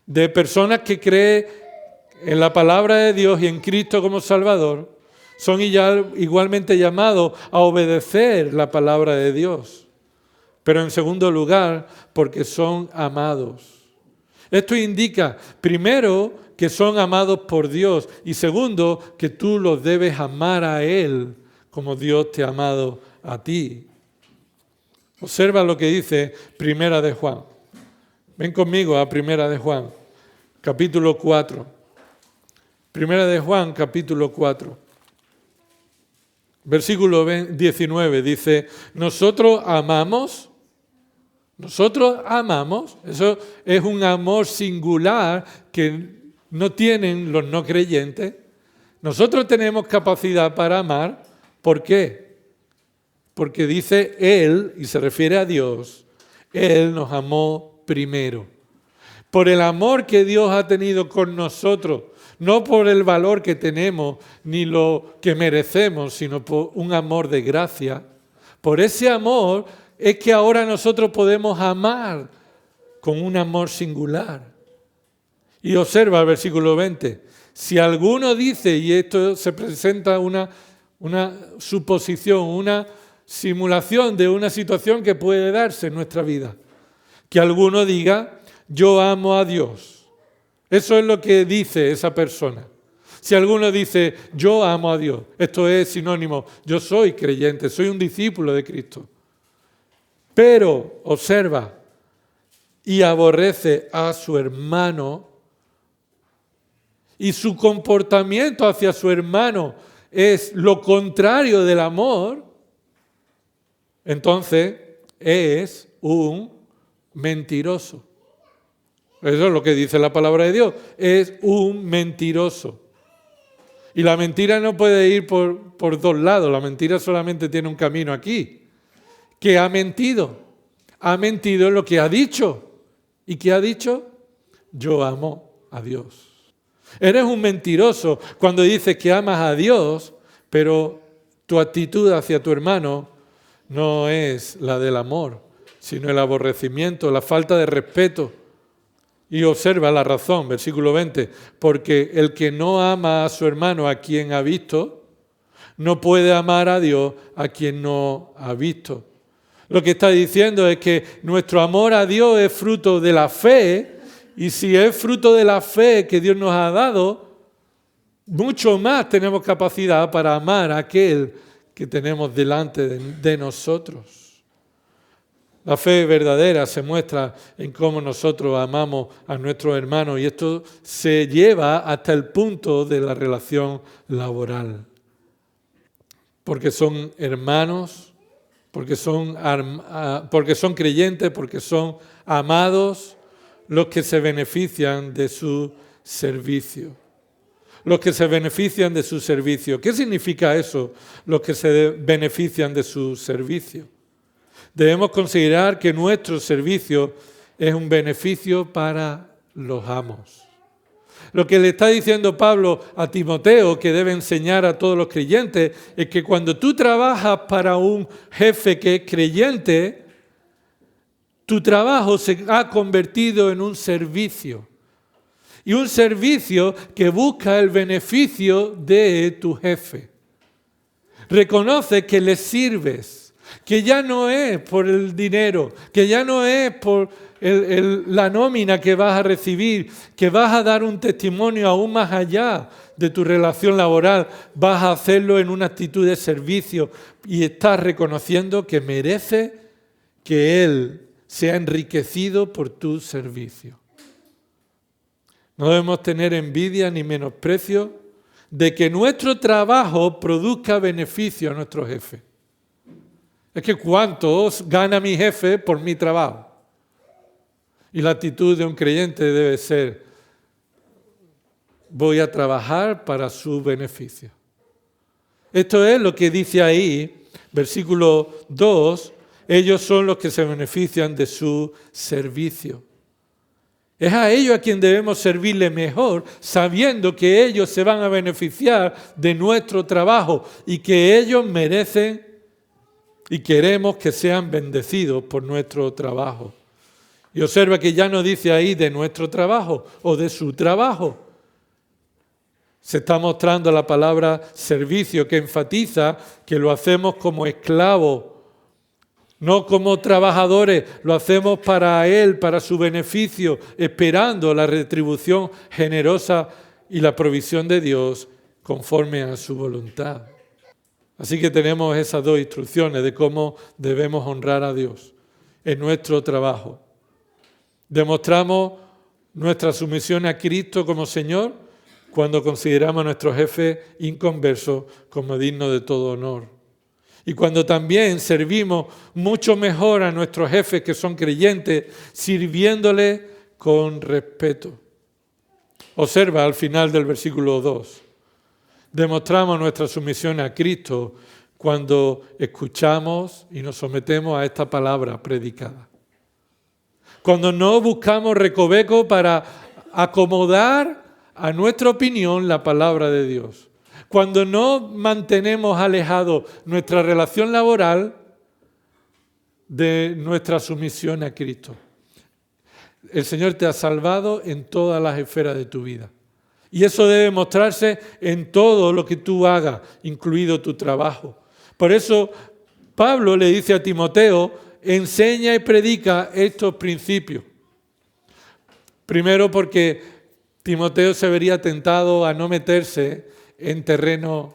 de personas que creen en la palabra de Dios y en Cristo como Salvador. Son igualmente llamados a obedecer la palabra de Dios. Pero en segundo lugar, porque son amados. Esto indica, primero, que son amados por Dios y segundo, que tú los debes amar a Él como Dios te ha amado a ti. Observa lo que dice Primera de Juan. Ven conmigo a Primera de Juan, capítulo 4. Primera de Juan, capítulo 4. Versículo 19 dice, nosotros amamos, eso es un amor singular que no tienen los no creyentes. Nosotros tenemos capacidad para amar. ¿Por qué? Porque dice Él, y se refiere a Dios, Él nos amó primero. Por el amor que Dios ha tenido con nosotros, no por el valor que tenemos ni lo que merecemos, sino por un amor de gracia. Por ese amor es que ahora nosotros podemos amar con un amor singular. Y observa el versículo 20. Si alguno dice, y esto se presenta una suposición, una simulación de una situación que puede darse en nuestra vida, que alguno diga, yo amo a Dios. Eso es lo que dice esa persona. Si alguno dice, yo amo a Dios, esto es sinónimo, yo soy creyente, soy un discípulo de Cristo. Pero, observa, y aborrece a su hermano, y su comportamiento hacia su hermano es lo contrario del amor, entonces es un mentiroso. Eso es lo que dice la palabra de Dios, es un mentiroso. Y la mentira no puede ir por dos lados, la mentira solamente tiene un camino aquí. Que ha mentido en lo que ha dicho. ¿Y qué ha dicho? Yo amo a Dios. Eres un mentiroso cuando dices que amas a Dios, pero tu actitud hacia tu hermano no es la del amor, sino el aborrecimiento, la falta de respeto. Y observa la razón, versículo 20, porque el que no ama a su hermano a quien ha visto, no puede amar a Dios a quien no ha visto. Lo que está diciendo es que nuestro amor a Dios es fruto de la fe, y si es fruto de la fe que Dios nos ha dado, mucho más tenemos capacidad para amar a aquel que tenemos delante de nosotros. La fe verdadera se muestra en cómo nosotros amamos a nuestros hermanos y esto se lleva hasta el punto de la relación laboral. Porque son hermanos, porque son creyentes, porque son amados los que se benefician de su servicio. Los que se benefician de su servicio. ¿Qué significa eso? Los que se benefician de su servicio. Debemos considerar que nuestro servicio es un beneficio para los amos. Lo que le está diciendo Pablo a Timoteo, que debe enseñar a todos los creyentes, es que cuando tú trabajas para un jefe que es creyente, tu trabajo se ha convertido en un servicio. Y un servicio que busca el beneficio de tu jefe. Reconoce que le sirves. Que ya no es por el dinero, que ya no es por la nómina que vas a recibir, que vas a dar un testimonio aún más allá de tu relación laboral, vas a hacerlo en una actitud de servicio y estás reconociendo que merece que Él sea enriquecido por tu servicio. No debemos tener envidia ni menosprecio de que nuestro trabajo produzca beneficio a nuestro jefe. Es que ¿cuánto gana mi jefe por mi trabajo? Y la actitud de un creyente debe ser: voy a trabajar para su beneficio. Esto es lo que dice ahí, versículo 2, ellos son los que se benefician de su servicio. Es a ellos a quien debemos servirle mejor, sabiendo que ellos se van a beneficiar de nuestro trabajo y que ellos merecen y queremos que sean bendecidos por nuestro trabajo. Y observa que ya no dice ahí de nuestro trabajo o de su trabajo. Se está mostrando la palabra servicio, que enfatiza que lo hacemos como esclavos, no como trabajadores, lo hacemos para Él, para su beneficio, esperando la retribución generosa y la provisión de Dios conforme a su voluntad. Así que tenemos esas dos instrucciones de cómo debemos honrar a Dios en nuestro trabajo. Demostramos nuestra sumisión a Cristo como Señor cuando consideramos a nuestro jefe inconverso como digno de todo honor. Y cuando también servimos mucho mejor a nuestros jefes que son creyentes, sirviéndoles con respeto. Observa al final del versículo 2. Demostramos nuestra sumisión a Cristo cuando escuchamos y nos sometemos a esta palabra predicada. Cuando no buscamos recoveco para acomodar a nuestra opinión la palabra de Dios. Cuando no mantenemos alejado nuestra relación laboral de nuestra sumisión a Cristo. El Señor te ha salvado en todas las esferas de tu vida. Y eso debe mostrarse en todo lo que tú hagas, incluido tu trabajo. Por eso Pablo le dice a Timoteo: enseña y predica estos principios. Primero porque Timoteo se vería tentado a no meterse en terreno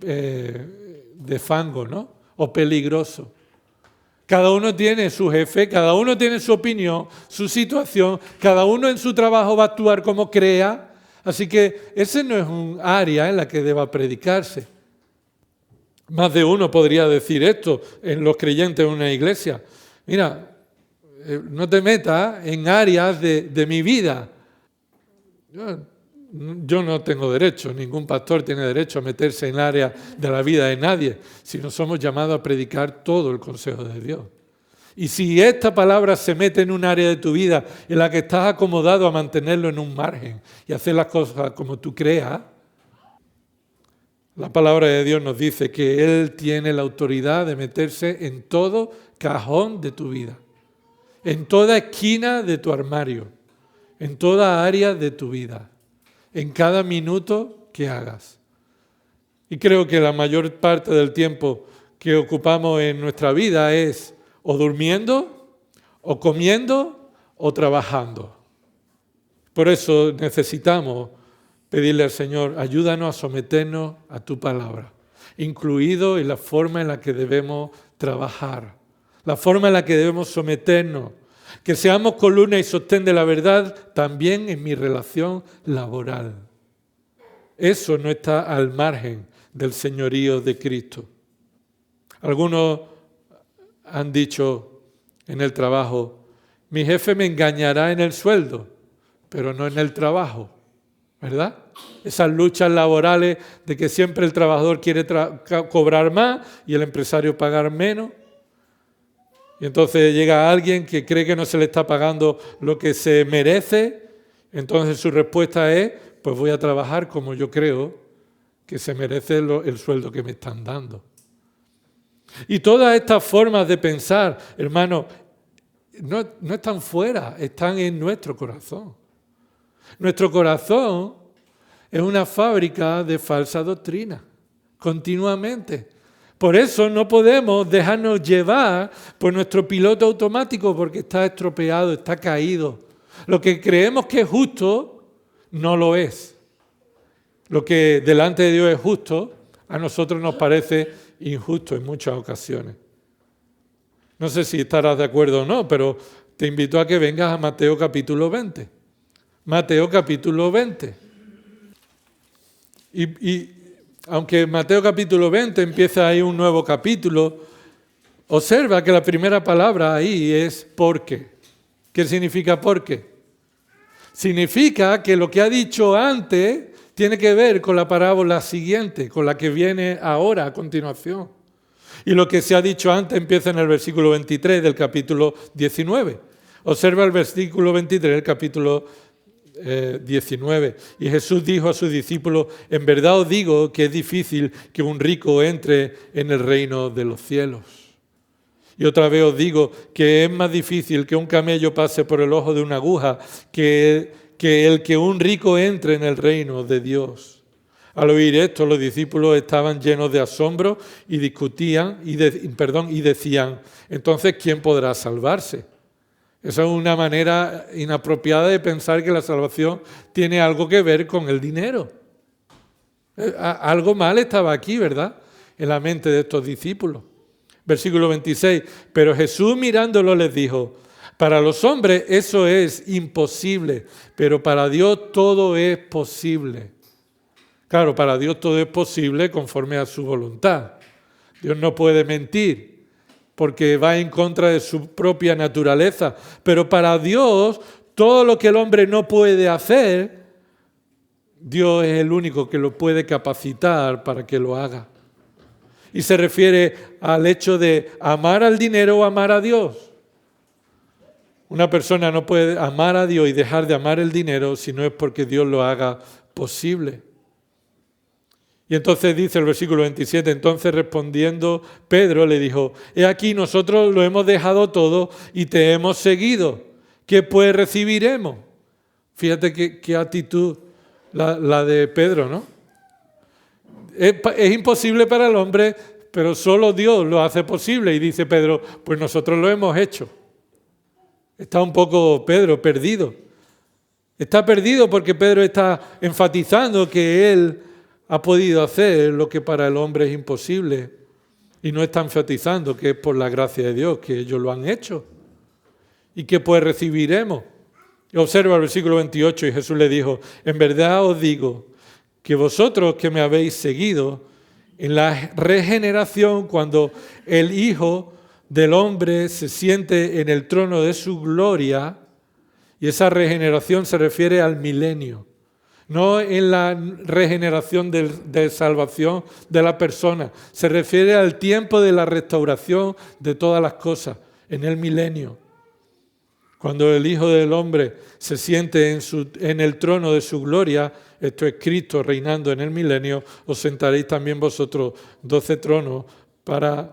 de fango, ¿no? O peligroso. Cada uno tiene su jefe, cada uno tiene su opinión, su situación, cada uno en su trabajo va a actuar como crea. Así que ese no es un área en la que deba predicarse. Más de uno podría decir esto en los creyentes de una iglesia. Mira, no te metas en áreas de mi vida. Yo no tengo derecho, ningún pastor tiene derecho a meterse en áreas de la vida de nadie, sino somos llamados a predicar todo el consejo de Dios. Y si esta palabra se mete en un área de tu vida en la que estás acomodado a mantenerlo en un margen y hacer las cosas como tú creas, la palabra de Dios nos dice que Él tiene la autoridad de meterse en todo cajón de tu vida, en toda esquina de tu armario, en toda área de tu vida, en cada minuto que hagas. Y creo que la mayor parte del tiempo que ocupamos en nuestra vida es o durmiendo, o comiendo, o trabajando. Por eso necesitamos pedirle al Señor: ayúdanos a someternos a tu palabra, incluido en la forma en la que debemos trabajar, la forma en la que debemos someternos, que seamos columna y sostén de la verdad también en mi relación laboral. Eso no está al margen del señorío de Cristo. Algunos han dicho en el trabajo: mi jefe me engañará en el sueldo, pero no en el trabajo, ¿verdad? Esas luchas laborales de que siempre el trabajador quiere cobrar más y el empresario pagar menos. Y entonces llega alguien que cree que no se le está pagando lo que se merece, entonces su respuesta es: pues voy a trabajar como yo creo que se merece el sueldo que me están dando. Y todas estas formas de pensar, hermano, no están fuera, están en nuestro corazón. Nuestro corazón es una fábrica de falsa doctrina, continuamente. Por eso no podemos dejarnos llevar por nuestro piloto automático, porque está estropeado, está caído. Lo que creemos que es justo, no lo es. Lo que delante de Dios es justo, a nosotros nos parece injusto en muchas ocasiones. No sé si estarás de acuerdo o no, pero te invito a que vengas a Mateo capítulo 20. Mateo capítulo 20. Y aunque Mateo capítulo 20 empieza ahí un nuevo capítulo, observa que la primera palabra ahí es porque. ¿Qué significa porque? Significa que lo que ha dicho antes tiene que ver con la parábola siguiente, con la que viene ahora a continuación. Y lo que se ha dicho antes empieza en el versículo 23 del capítulo 19. Observa el versículo 23 del capítulo 19. Y Jesús dijo a sus discípulos: en verdad os digo que es difícil que un rico entre en el reino de los cielos. Y otra vez os digo que es más difícil que un camello pase por el ojo de una aguja que el que un rico entre en el reino de Dios. Al oír esto, los discípulos estaban llenos de asombro y discutían y decían: entonces, ¿quién podrá salvarse? Esa es una manera inapropiada de pensar que la salvación tiene algo que ver con el dinero. Algo mal estaba aquí, ¿verdad?, en la mente de estos discípulos. Versículo 26, pero Jesús mirándolo les dijo: para los hombres eso es imposible, pero para Dios todo es posible. Claro, para Dios todo es posible conforme a su voluntad. Dios no puede mentir porque va en contra de su propia naturaleza. Pero para Dios, todo lo que el hombre no puede hacer, Dios es el único que lo puede capacitar para que lo haga. Y se refiere al hecho de amar al dinero o amar a Dios. Una persona no puede amar a Dios y dejar de amar el dinero si no es porque Dios lo haga posible. Y entonces dice el versículo 27, entonces respondiendo Pedro le dijo: he aquí nosotros lo hemos dejado todo y te hemos seguido. ¿Qué pues recibiremos? Fíjate qué actitud la de Pedro, ¿no? Es imposible para el hombre, pero solo Dios lo hace posible. Y dice Pedro: pues nosotros lo hemos hecho. Está un poco Pedro perdido. Está perdido porque Pedro está enfatizando que él ha podido hacer lo que para el hombre es imposible. Y no está enfatizando que es por la gracia de Dios que ellos lo han hecho. ¿Y qué pues recibiremos? Y observa el versículo 28 y Jesús le dijo: en verdad os digo que vosotros que me habéis seguido, en la regeneración, cuando el Hijo del Hombre se siente en el trono de su gloria, y esa regeneración se refiere al milenio, no en la regeneración de salvación de la persona, se refiere al tiempo de la restauración de todas las cosas, en el milenio. Cuando el Hijo del Hombre se siente en el trono de su gloria, esto es Cristo reinando en el milenio, os sentaréis también vosotros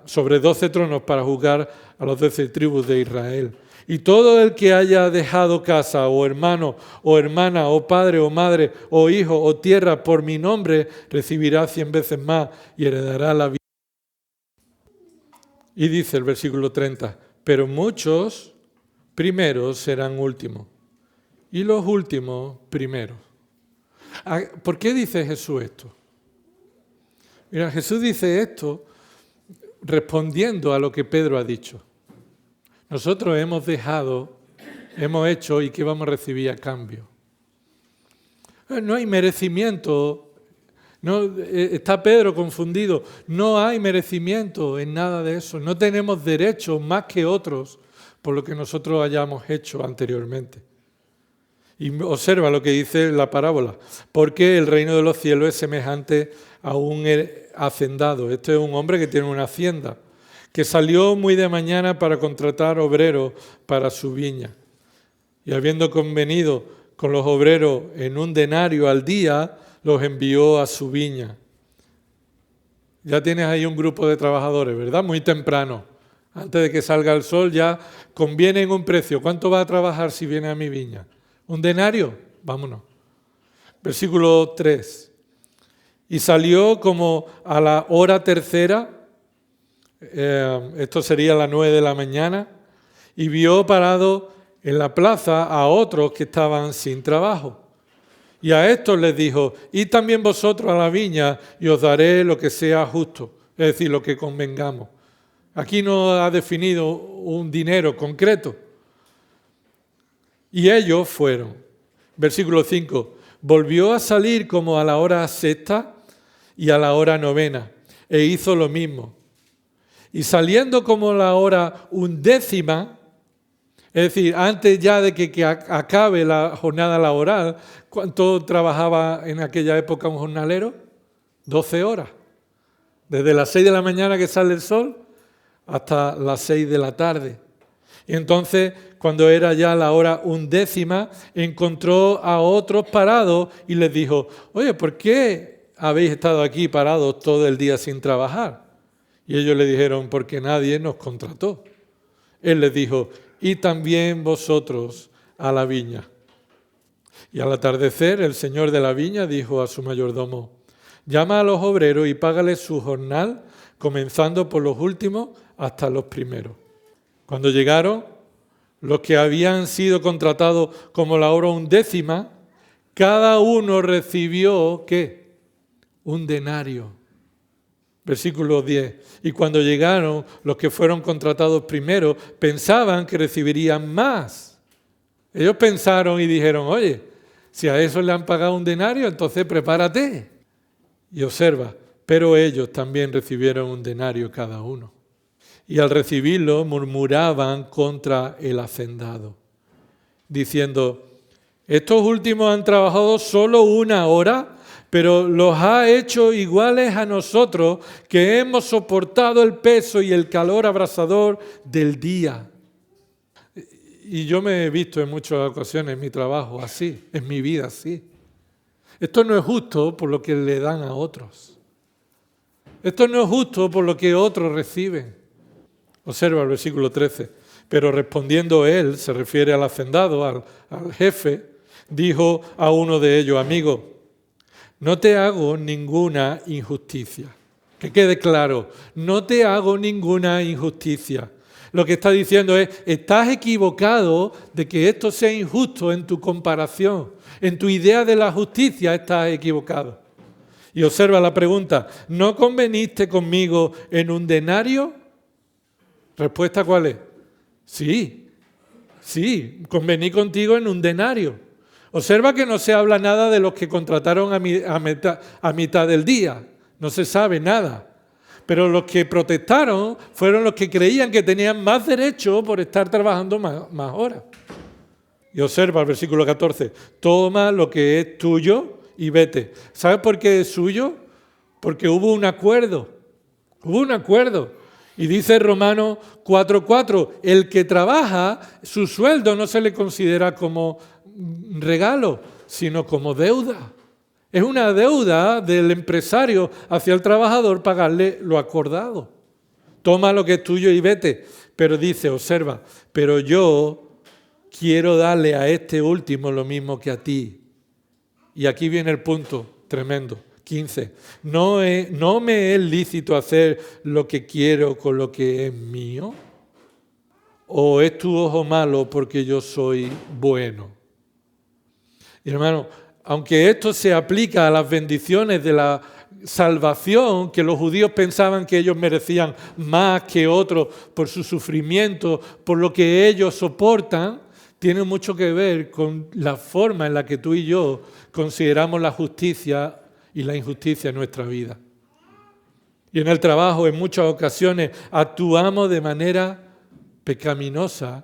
sobre 12 tronos para juzgar a los 12 tribus de Israel. Y todo el que haya dejado casa, o hermano, o hermana, o padre, o madre, o hijo, o tierra, por mi nombre, recibirá 100 veces más y heredará la vida. Y dice el versículo 30, pero muchos primeros serán últimos, y los últimos primeros. ¿Por qué dice Jesús esto? Mira, Jesús dice esto respondiendo a lo que Pedro ha dicho. Nosotros hemos dejado, hemos hecho, ¿y qué vamos a recibir a cambio? No hay merecimiento. No, está Pedro confundido. No hay merecimiento en nada de eso. No tenemos derechos más que otros por lo que nosotros hayamos hecho anteriormente. Y observa lo que dice la parábola. Porque el reino de los cielos es semejante a un hacendado. Este es un hombre que tiene una hacienda, que salió muy de mañana para contratar obreros para su viña. Y habiendo convenido con los obreros en un denario al día, los envió a su viña. Ya tienes ahí un grupo de trabajadores, ¿verdad? Muy temprano. Antes de que salga el sol ya conviene en un precio. ¿Cuánto va a trabajar si viene a mi viña? ¿Un denario? Vámonos. Versículo 3. Y salió como a la hora tercera, esto sería las 9 de la mañana, y vio parado en la plaza a otros que estaban sin trabajo. Y a estos les dijo: id también vosotros a la viña y os daré lo que sea justo, es decir, lo que convengamos. Aquí no ha definido un dinero concreto. Y ellos fueron. Versículo 5. Volvió a salir como a la hora sexta y a la hora novena, e hizo lo mismo. Y saliendo como a la hora undécima, es decir, antes ya de que acabe la jornada laboral, ¿cuánto trabajaba en aquella época un jornalero? 12 horas. Desde las 6 de la mañana que sale el sol hasta las 6 de la tarde. Y entonces, cuando era ya la hora undécima, encontró a otros parados y les dijo: oye, ¿por qué habéis estado aquí parados todo el día sin trabajar? Y ellos le dijeron: porque nadie nos contrató. Él les dijo: y también vosotros a la viña. Y al atardecer, el señor de la viña dijo a su mayordomo: llama a los obreros y págales su jornal, comenzando por los últimos hasta los primeros. Cuando llegaron, los que habían sido contratados como la hora undécima, cada uno recibió, ¿qué? Un denario. Versículo 10. Y cuando llegaron, los que fueron contratados primero pensaban que recibirían más. Ellos pensaron y dijeron: oye, si a eso le han pagado un denario, entonces prepárate. Y observa, pero ellos también recibieron un denario cada uno. Y al recibirlo murmuraban contra el hacendado, diciendo: estos últimos han trabajado solo 1 hora, pero los ha hecho iguales a nosotros, que hemos soportado el peso y el calor abrasador del día. Y yo me he visto en muchas ocasiones en mi trabajo así, en mi vida así. Esto no es justo por lo que le dan a otros. Esto no es justo por lo que otros reciben. Observa el versículo 13. Pero respondiendo él, se refiere al hacendado, al jefe, dijo a uno de ellos: amigo, no te hago ninguna injusticia. Que quede claro, no te hago ninguna injusticia. Lo que está diciendo es: estás equivocado de que esto sea injusto en tu comparación. En tu idea de la justicia estás equivocado. Y observa la pregunta: ¿no conveniste conmigo en un denario? ¿Respuesta cuál es? Sí, convení contigo en un denario. Observa que no se habla nada de los que contrataron a mitad del día. No se sabe nada. Pero los que protestaron fueron los que creían que tenían más derecho por estar trabajando más horas. Y observa el versículo 14. Toma lo que es tuyo y vete. ¿Sabes por qué es suyo? Porque hubo un acuerdo. Hubo un acuerdo. Y dice Romanos 4:4, el que trabaja, su sueldo no se le considera como regalo, sino como deuda. Es una deuda del empresario hacia el trabajador pagarle lo acordado. Toma lo que es tuyo y vete. Pero dice, observa, pero yo quiero darle a este último lo mismo que a ti. Y aquí viene el punto tremendo. 15. ¿No me es lícito hacer lo que quiero con lo que es mío? ¿O es tu ojo malo porque yo soy bueno? Y hermano, aunque esto se aplica a las bendiciones de la salvación, que los judíos pensaban que ellos merecían más que otros por su sufrimiento, por lo que ellos soportan, tiene mucho que ver con la forma en la que tú y yo consideramos la justicia y la injusticia en nuestra vida. Y en el trabajo, en muchas ocasiones, actuamos de manera pecaminosa,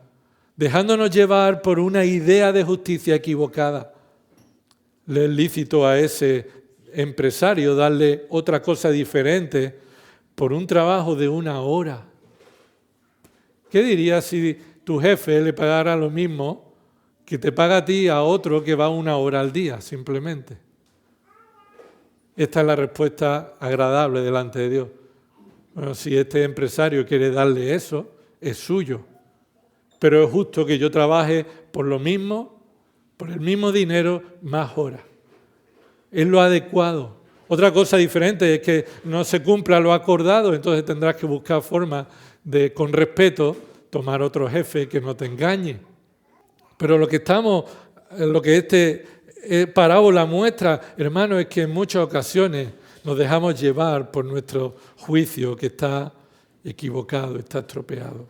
dejándonos llevar por una idea de justicia equivocada. Le es lícito a ese empresario darle otra cosa diferente por un trabajo de 1 hora. ¿Qué dirías si tu jefe le pagara lo mismo que te paga a ti a otro que va 1 hora al día, simplemente? Esta es la respuesta agradable delante de Dios. Bueno, si este empresario quiere darle eso, es suyo. Pero es justo que yo trabaje por lo mismo, por el mismo dinero, más horas. Es lo adecuado. Otra cosa diferente es que no se cumpla lo acordado, entonces tendrás que buscar formas de, con respeto, tomar otro jefe que no te engañe. Pero lo que parábola muestra, hermano, es que en muchas ocasiones nos dejamos llevar por nuestro juicio que está equivocado, está estropeado.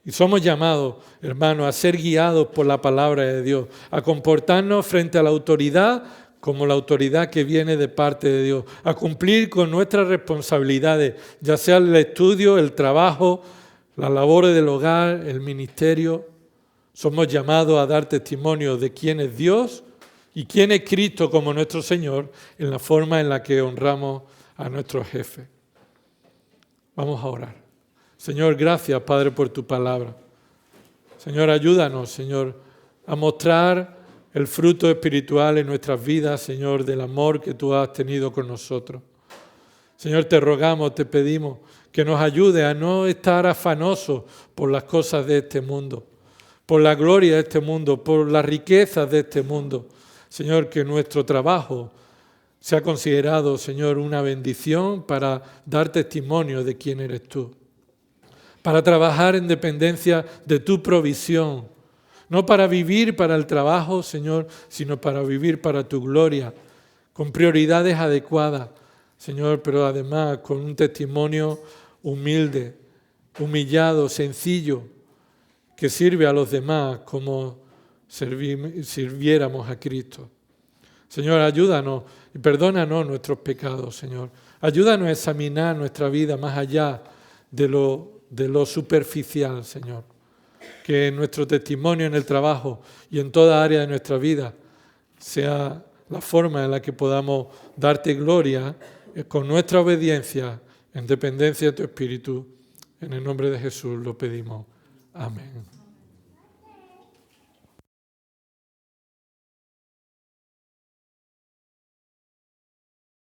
Y somos llamados, hermanos, a ser guiados por la palabra de Dios, a comportarnos frente a la autoridad como la autoridad que viene de parte de Dios, a cumplir con nuestras responsabilidades, ya sea el estudio, el trabajo, las labores del hogar, el ministerio. Somos llamados a dar testimonio de quién es Dios y quién es Cristo como nuestro Señor en la forma en la que honramos a nuestro jefe. Vamos a orar. Señor, gracias, Padre, por tu palabra. Señor, ayúdanos, Señor, a mostrar el fruto espiritual en nuestras vidas, Señor, del amor que tú has tenido con nosotros. Señor, te rogamos, te pedimos que nos ayude a no estar afanosos por las cosas de este mundo, por la gloria de este mundo, por las riquezas de este mundo. Señor, que nuestro trabajo sea considerado, Señor, una bendición para dar testimonio de quién eres tú, para trabajar en dependencia de tu provisión, no para vivir para el trabajo, Señor, sino para vivir para tu gloria, con prioridades adecuadas, Señor, pero además con un testimonio humilde, humillado, sencillo, que sirve a los demás como sirviéramos a Cristo. Señor, ayúdanos y perdónanos nuestros pecados, Señor. Ayúdanos a examinar nuestra vida más allá de lo superficial, Señor. Que nuestro testimonio en el trabajo y en toda área de nuestra vida sea la forma en la que podamos darte gloria con nuestra obediencia en dependencia de tu Espíritu. En el nombre de Jesús lo pedimos. Amén.